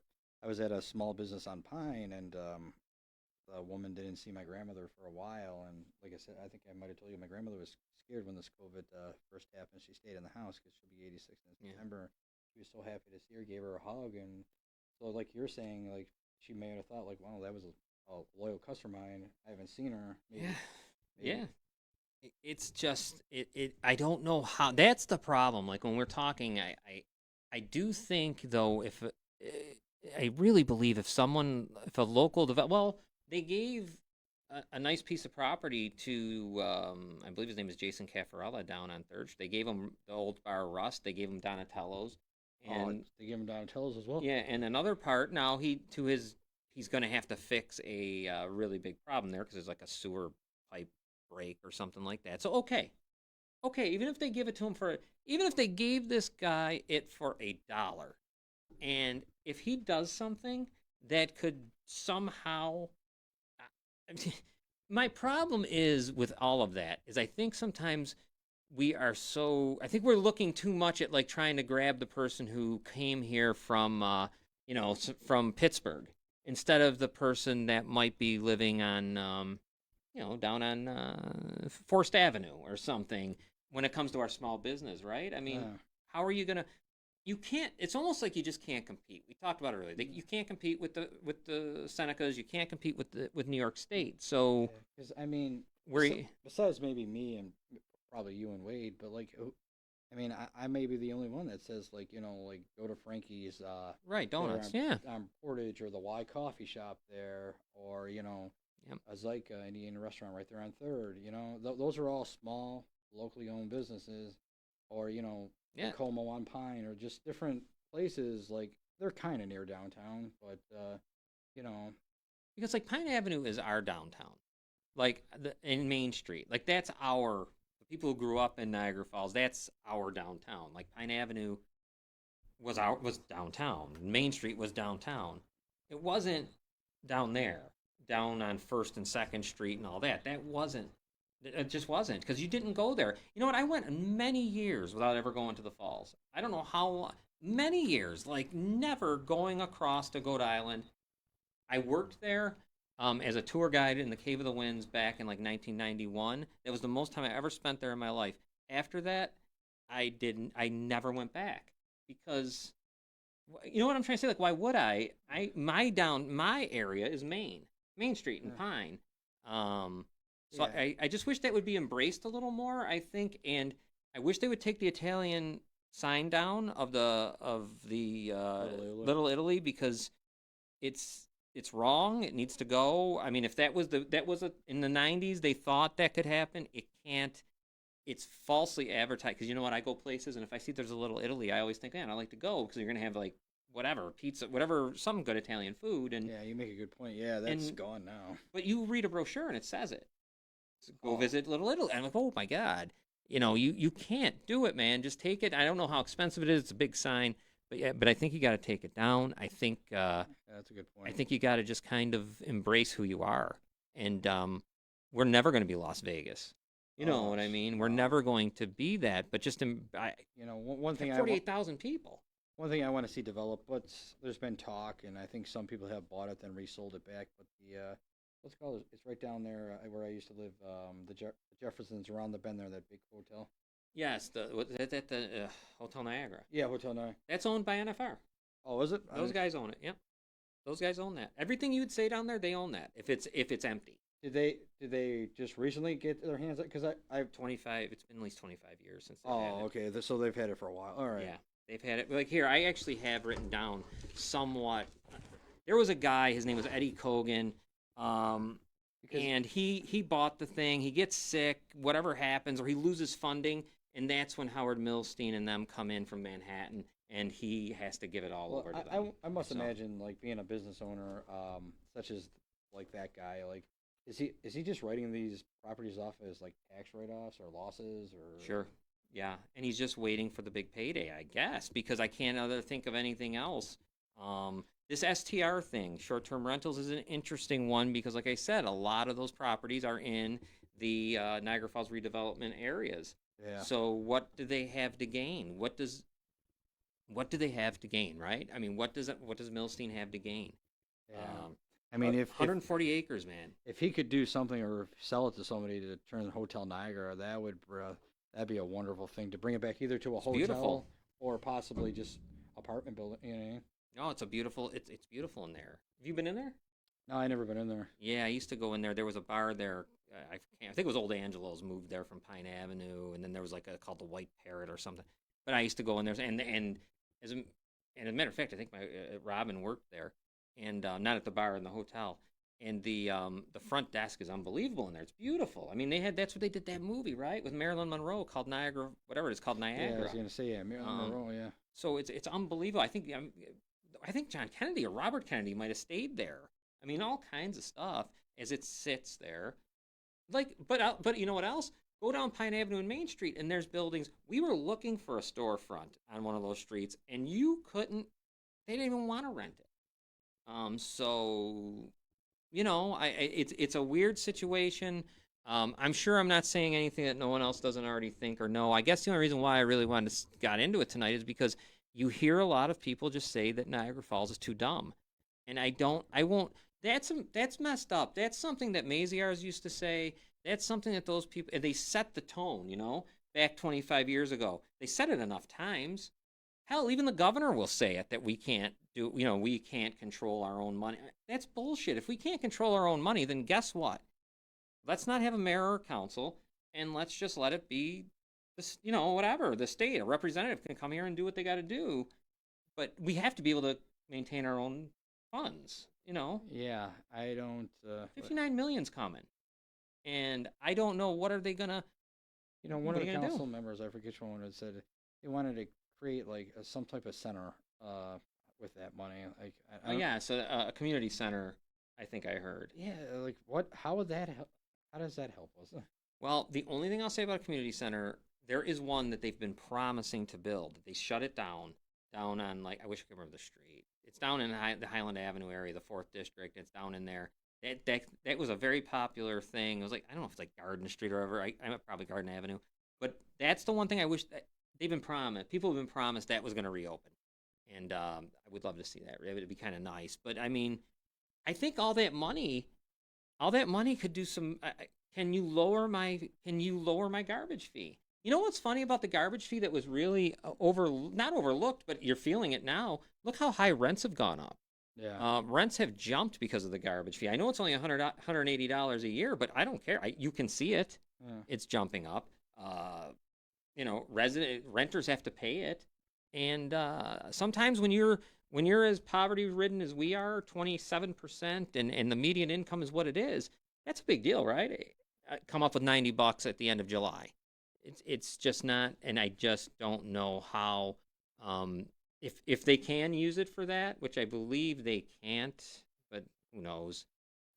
was at a small business on Pine and the woman didn't see my grandmother for a while and like I said I think I might have told you my grandmother was scared when this COVID first happened. She stayed in the house because she'll be 86 in yeah, September. She was so happy to see her, gave her a hug, and so like you're saying, like she may have thought like, wow, that was a loyal customer of mine. I haven't seen her. Maybe, yeah, maybe. yeah. It's just it. I don't know how. That's the problem. Like when we're talking, I do think though if I really believe if a local develop, well, they gave a nice piece of property to I believe his name is Jason Caffarella down on Third. They gave him the old bar Rust. They gave him Donatello's, Oh, and they give him Donatello's as well. yeah, and another part now he's going to have to fix a really big problem there because there's like a sewer pipe break or something like that. So okay, even if they give it to him for even if they gave this guy it for $1, and if he does something that could somehow my problem is with all of that is I think sometimes I think we're looking too much at like trying to grab the person who came here from from Pittsburgh instead of the person that might be living on down on Forest Avenue or something when it comes to our small business, right? I mean, Yeah. how are you gonna? You can't. It's almost like you just can't compete. We talked about it earlier. You can't compete with the Senecas. You can't compete with New York State. So Because I mean, where besides maybe me and probably you and Wade, but like, I mean, I may be the only one that says like, like go to Frankie's, right there donuts? Yeah. on Portage or the Y Coffee Shop there, or Yep. a Zyka Indian restaurant right there on Third. Those are all small, locally owned businesses, or Yeah. Como on Pine, or just different places. Like they're kind of near downtown, but you know, Because like Pine Avenue is our downtown, like in Main Street, like that's our the people who grew up in Niagara Falls. That's our downtown. Like Pine Avenue was downtown. Main Street was downtown. It wasn't down there, down on First and Second Street and all that. That wasn't. It just wasn't because you didn't go there. You know what? I went many years without ever going to the falls. I don't know how many years, like never going across to Goat Island. I worked there as a tour guide in the Cave of the Winds back in like 1991. That was the most time I ever spent there in my life. After that, I didn't. I never went back because You know what I'm trying to say? Like, why would I? My area is Main Street and Yeah. Pine. Um, so Yeah. I just wish that would be embraced a little more. I think, and I wish they would take the Italian sign down of the Little Italy. Little Italy, because it's wrong. It needs to go. I mean, if in the '90s, they thought that could happen. It can't. It's falsely advertised, because you know what? I go places, and if I see there's a Little Italy, I always think, man, I like to go, because you're gonna have like whatever pizza, whatever, some good Italian food, and Yeah, you make a good point. Yeah, that's and gone now. but you read a brochure and it says it. So go Oh. visit Little Italy. And I'm like, oh my god, you can't do it, man. Just take it. I don't know how expensive it is. It's a big sign, but yeah, but I think you got to take it down. Yeah, that's a good point. I think you got to just kind of embrace who you are, and we're never going to be Las Vegas. You know Oh, what I mean? We're no. never going to be that. But just One thing 48,000 people. one thing I want to see develop, but there's been talk, and I think some people have bought it then resold it back. But the what's it called? It's right down there where I used to live. The Jeffersons around the bend there, that big hotel. Yes, the Hotel Niagara. Yeah, Hotel Niagara. That's owned by NFR. Oh, is it? Those guys own it. Yep. Those guys own that. Everything you would say down there, they own that. If it's empty. Did they just recently get their hands? Because I've 25. It's been at least 25 years since they've had oh it. okay, so they've had it for a while. All right. Yeah, they've had it. Like here, I actually have written down somewhat. There was a guy. His name was Eddie Kogan. And he bought the thing. He gets sick. Whatever happens, or he loses funding, and that's when Howard Milstein and them come in from Manhattan, and he has to give it all Well, over to them. I must So- imagine like being a business owner, such as like that guy. Like, is he just writing these properties off as like tax write-offs or losses or? Sure. Yeah, and he's just waiting for the big payday, I guess, because I can't other think of anything else. This STR thing, short-term rentals, is an interesting one because, like I said, a lot of those properties are in the Niagara Falls redevelopment areas. Yeah. So what do they have to gain? What do they have to gain, right? I mean, what does Milstein have to gain? Yeah. I mean, if 140 acres, man. if he could do something or sell it to somebody to turn Hotel Niagara, that'd be a wonderful thing to bring it back either to a hotel beautiful. or possibly just apartment building. You know what I mean? No, it's beautiful in there. Have you been in there? No, I never been in there. Yeah, I used to go in there. There was a bar there. I think it was Old Angelo's, moved there from Pine Avenue, and then there was like called the White Parrot or something. But I used to go in there, and as a matter of fact, I think my Robin worked there, and not at the bar, in the hotel. And the front desk is unbelievable in there. It's beautiful. I mean, that's what they did that movie, right, with Marilyn Monroe, called Niagara, whatever it's called, Yeah, I Niagara. was gonna say Marilyn Monroe. Yeah. So it's unbelievable. I think John Kennedy or Robert Kennedy might have stayed there. I mean, all kinds of stuff as it sits there. Like, but you know what else? Go down Pine Avenue and Main Street, and there's buildings. We were looking for a storefront on one of those streets, and you couldn't. They didn't even want to rent it. So, it's a weird situation. I'm sure I'm not saying anything that no one else doesn't already think or know. I guess the only reason why I really got into it tonight is because you hear a lot of people just say that Niagara Falls is too dumb, and I won't. That's messed up. That's something that Maziarz used to say. That's something that those people, and they set the tone. Back 25 years ago, they said it enough times. Hell, even the governor will say it, that we can't we can't control our own money. That's bullshit. If we can't control our own money, then guess what? Let's not have a mayor or council, and let's just let it be this, whatever, the state. A representative can come here and do what they got to do, but we have to be able to maintain our own funds. Yeah, I don't. 59 million's coming, and I don't know what are they gonna. One what of are the you gonna do? council members, I forget which one, had said they wanted to create like some type of center with that money. Like, I Oh don't- yeah, so a community center. I think I heard. yeah, like what? How would that help? How does that help us? Well, the only thing I'll say about a community center, there is one that they've been promising to build. They shut it down on, like, I wish I could remember the street. It's down in the Highland Avenue area, the 4th District. It's down in there. That was a very popular thing. It was like, I don't know if it's like Garden Street or whatever. I'm at probably Garden Avenue. But that's the one thing I wish that they've been promised. People have been promised that was going to reopen. And I would love to see that. It would be kind of nice. But, I mean, I think all that money could do some. Can you lower my garbage fee? You know what's funny about the garbage fee that was really not overlooked, but you're feeling it now? Look how high rents have gone up. Yeah. Rents have jumped because of the garbage fee. I know it's only $180 a year, but I don't care. You can see it. Yeah. It's jumping up. Resident renters have to pay it, and sometimes when you're as poverty ridden as we are, 27%, and the median income is what it is, that's a big deal, right? Come up with $90 at the end of July. It's just not, and I just don't know how. If they can use it for that, which I believe they can't, but who knows?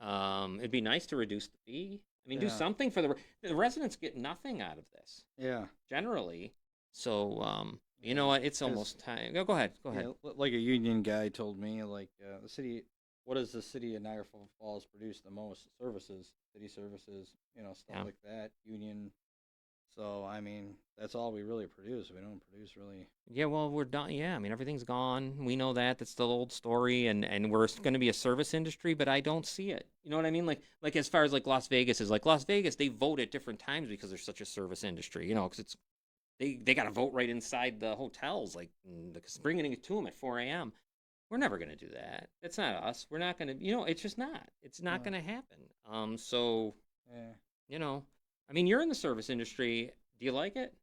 It'd be nice to reduce the fee. I mean, do Yeah. something for the residents. Get nothing out of this Yeah. generally. So you know what? It's 'Cause- almost time. Go ahead. Go ahead. Like a union guy told me, like the city, what does the city of Niagara Falls produce the most? Services, city services, stuff Yeah. like that. Union. So I mean, that's all we really produce. We don't produce really. Yeah, well, we're done. Yeah, I mean, everything's gone. We know that. That's the old story, and we're going to be a service industry, but I don't see it. You know what I mean? Like as far as like Las Vegas is, like Las Vegas, they vote at different times because they're such a service industry. Because they got to vote right inside the hotels, like bringing it to them at 4 a.m. We're never going to do that. That's not us. We're not going to. It's just not. It's not Yeah. going to happen. So Yeah. I mean, you're in the service industry. Do you like it?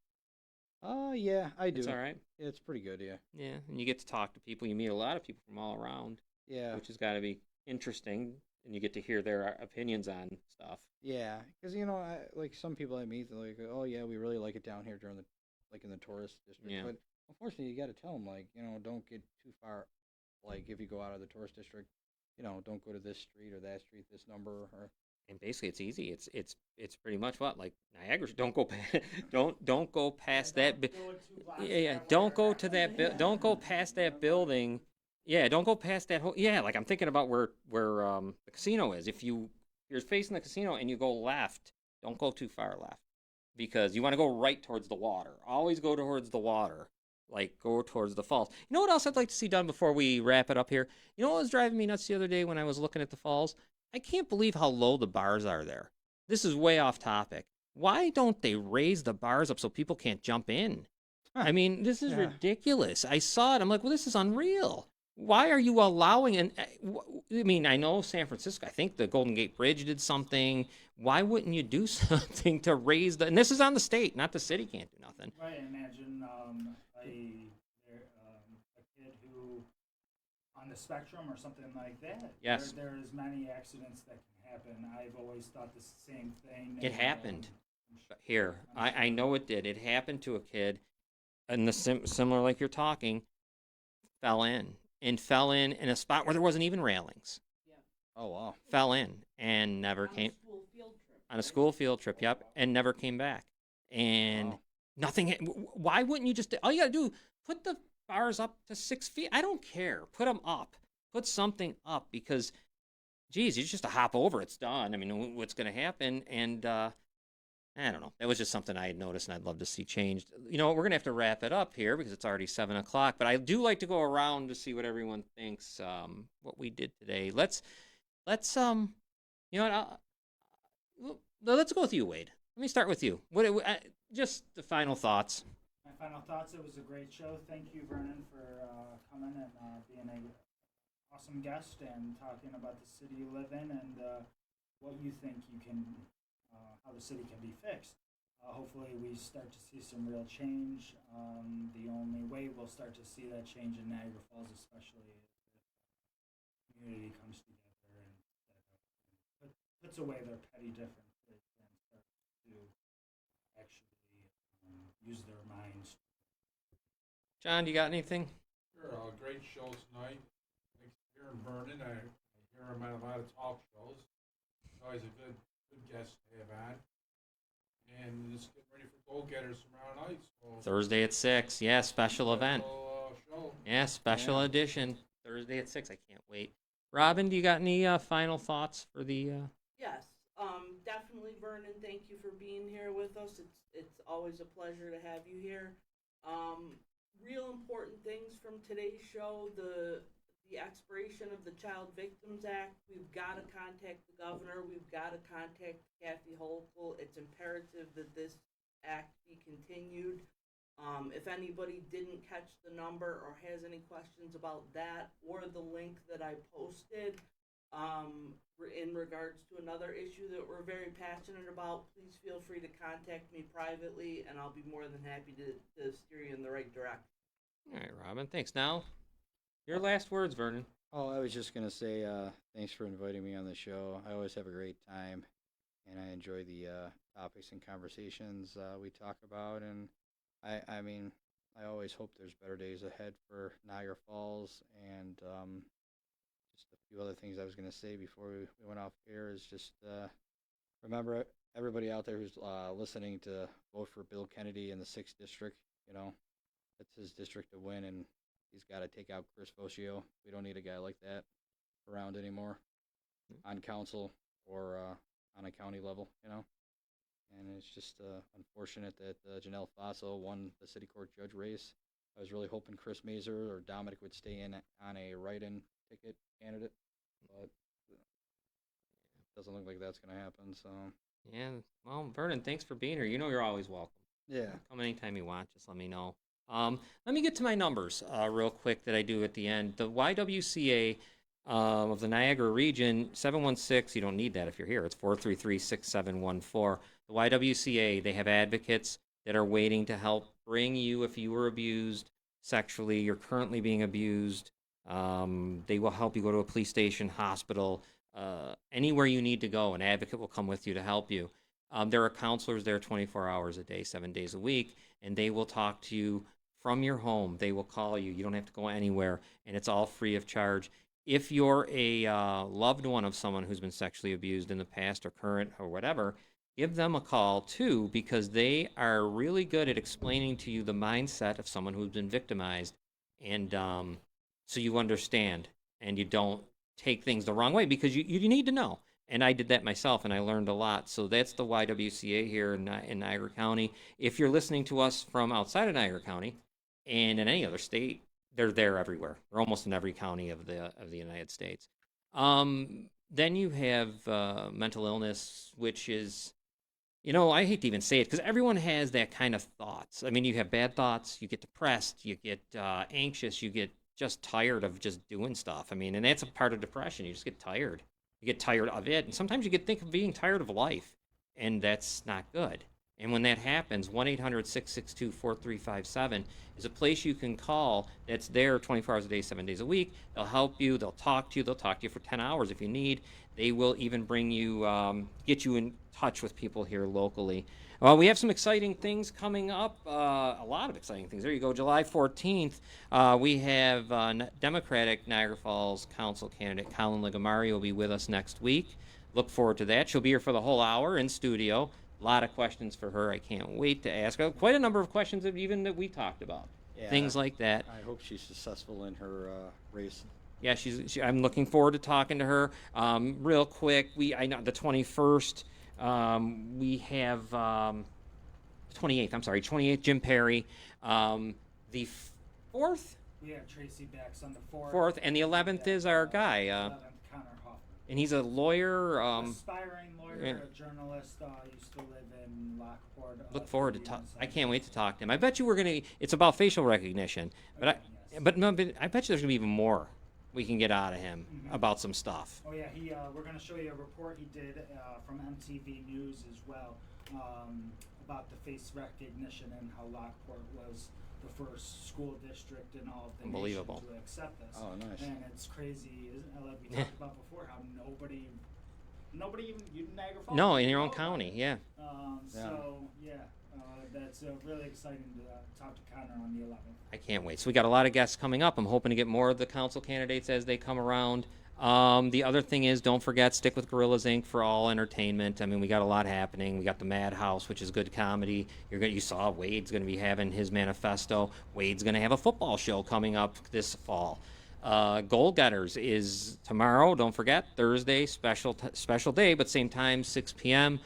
Yeah, I do. It's all right. Yeah, it's pretty good. Yeah. Yeah, and you get to talk to people. You meet a lot of people from all around, Yeah. which has got to be interesting, and you get to hear their opinions on stuff. Yeah, because like some people I meet, they're like, "Oh yeah, we really like it down here during in the tourist district." Yeah. But unfortunately, you got to tell them like, don't get too far. Like if you go out of the tourist district, don't go to this street or that street, this number or. And basically, it's easy. It's pretty much what like Niagara. Don't go don't go past that. Yeah. Don't go to that. Don't go past that building. Yeah. Don't go past that whole. Yeah. Like I'm thinking about where the casino is. If you're facing the casino and you go left, don't go too far left because you want to go right towards the water. Always go towards the water. Like go towards the falls. You know what else I'd like to see done before we wrap it up here? You know what was driving me nuts the other day when I was looking at the falls? I can't believe how low the bars are there. This is way off topic. Why don't they raise the bars up so people can't jump in? I mean, this is Yeah. ridiculous. I saw it. I'm like, well, this is unreal. Why are you allowing? And I mean, I know San Francisco. I think the Golden Gate Bridge did something. Why wouldn't you do something to raise the? And this is on the state, not the city. Can't do nothing. Right, imagine a kid who on the spectrum or something like that. Yes. There's many accidents that can happen. I've always thought the same thing. It happened. Here, I know it did. It happened to a kid, and similar like you're talking, fell in in a spot where there wasn't even railings. Oh wow. Fell in and never came on a school field trip. Yep, and never came back. And Wow. nothing. Why wouldn't you just? All you gotta do, put the bars up to 6 feet. I don't care. Put them up. Put something up because, geez, it's just a hop over. It's done. I mean, what's gonna happen? And I don't know. That was just something I had noticed, and I'd love to see changed. You know, we're gonna have to wrap it up here because it's already 7 o'clock. But I do like to go around to see what everyone thinks. What we did today. Let's you know what? Let's go with you, Wade. Let me start with you. Just the final thoughts. My final thoughts, it was a great show. Thank you, Vernon, for coming and being an awesome guest and talking about the city you live in and what you think you can, how the city can be fixed. Hopefully we start to see some real change. The only way we'll start to see that change in Niagara Falls especially is if the community comes together and puts away their petty differences and starts to actually use their minds. John, do you got anything? Sure, great show tonight. Thanks for hearing Vernon. I hear him at a lot of talk shows. He's always a good guest to have on. And just get ready for Goal Getters tomorrow night. So Thursday at 6. Yeah, special event. Show. Yeah, special Yeah. edition. Thursday at 6. I can't wait. Robin, do you got any final thoughts for the? Yes, definitely, Vernon. Thank you for being here with us. It's always a pleasure to have you here. Real important things from today's show: the expiration of the Child Victims Act. We've got to contact the governor. We've got to contact Kathy Hochul. It's imperative that this act be continued. If anybody didn't catch the number or has any questions about that or the link that I posted in regards to another issue that we're very passionate about, please feel free to contact me privately, and I'll be more than happy to steer you in the right direction. All right, Robin. Thanks. Now, your last words, Vernon. Oh, I was just gonna say, thanks for inviting me on the show. I always have a great time, and I enjoy the topics and conversations we talk about. And I mean, I always hope there's better days ahead for Niagara Falls. And just a few other things I was gonna say before we went off air is just remember everybody out there who's listening to vote for Bill Kennedy in the 6th district. You know, it's his district to win, and he's got to take out Chris Focio. We don't need a guy like that around anymore on council or on a county level, you know. And it's just unfortunate that Janelle Faso won the city court judge race. I was really hoping Chris Mazer or Dominic would stay in on a write-in ticket candidate, but it doesn't look like that's going to happen. So Yeah. Well, Vernon, thanks for being here. You know you're always welcome. yeah, Come anytime you want. Just let me know. Let me get to my numbers real quick that I do at the end. The YWCA of the Niagara region, 716, you don't need that if you're here. It's 433-6714. The YWCA, they have advocates that are waiting to help bring you if you were abused sexually, you're currently being abused. They will help you go to a police station, hospital, anywhere you need to go. An advocate will come with you to help you. There are counselors there 24 hours a day, 7 days a week, and they will talk to you from your home. They will call you. You don't have to go anywhere, and it's all free of charge. If you're a loved one of someone who's been sexually abused in the past or current or whatever, give them a call too, because they are really good at explaining to you the mindset of someone who's been victimized, and so you understand and you don't take things the wrong way, because you need to know. And I did that myself, and I learned a lot. So that's the YWCA here in Niagara County. If you're listening to us from outside of Niagara County and in any other state, they're there everywhere. They're almost in every county of the United States. Then you have mental illness, which is, I hate to even say it because everyone has that kind of thoughts. I mean, you have bad thoughts, you get depressed, you get anxious, you get just tired of just doing stuff. I mean, and that's a part of depression. You just get tired. You get tired of it, and sometimes you think of being tired of life, and that's not good. And when that happens, 1-800-662-4357 is a place you can call that's there 24 hours a day, 7 days a week. They'll help you. They'll talk to you. They'll talk to you for 10 hours if you need. They will even bring you, get you in touch with people here locally. Well, we have some exciting things coming up, a lot of exciting things. There you go, July 14th, we have Democratic Niagara Falls Council candidate Colin Ligamari will be with us next week. Look forward to that. She'll be here for the whole hour in studio. A lot of questions for her. I can't wait to ask her. Quite a number of questions that we talked about. Yeah, things like that. I hope she's successful in her race. Yeah, I'm looking forward to talking to her. Real quick, I know the 21st. We have 28th. I'm sorry, 28th. Jim Perry. The 4th. We have Tracy Becks on the 4th. 4th, and the 11th is our guy. 11th, Connor Hoffman. And he's a lawyer. Aspiring lawyer, a journalist. Used to live in Lockport. Look forward to talk. I can't wait to talk to him. I bet you we're gonna. It's about facial recognition, but yes. but I bet you there's gonna be even more we can get out of him about some stuff. Oh yeah, we're going to show you a report he did from MTV News as well about the face recognition and how Lockport was the first school district in all of the nation to accept this. Oh, nice. And it's crazy, isn't it? Like we talked about before, how nobody even Niagara Falls. No, in your own county, yeah. So that's really exciting to talk to Connor on the 11th. I can't wait. So we got a lot of guests coming up. I'm hoping to get more of the council candidates as they come around. The other thing is, don't forget, stick with Gorillas Inc. for all entertainment. I mean, we got a lot happening. We got the Madhouse, which is good comedy. You saw Wade's going to be having his manifesto. Wade's going to have a football show coming up this fall. Goal Getters is tomorrow. Don't forget, Thursday, special day, but same time, 6 p.m.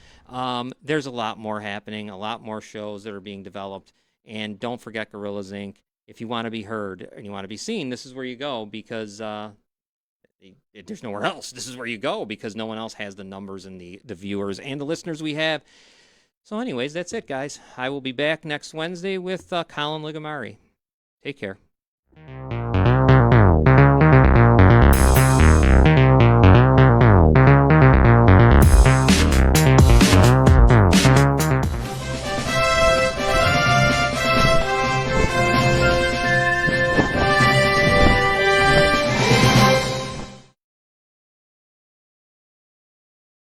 There's a lot more happening, a lot more shows that are being developed. And don't forget Gorillas Inc. If you want to be heard and you want to be seen, this is where you go, because there's nowhere else. This is where you go because no one else has the numbers and the viewers and the listeners we have. So, anyways, that's it, guys. I will be back next Wednesday with Colin Ligamari. Take care.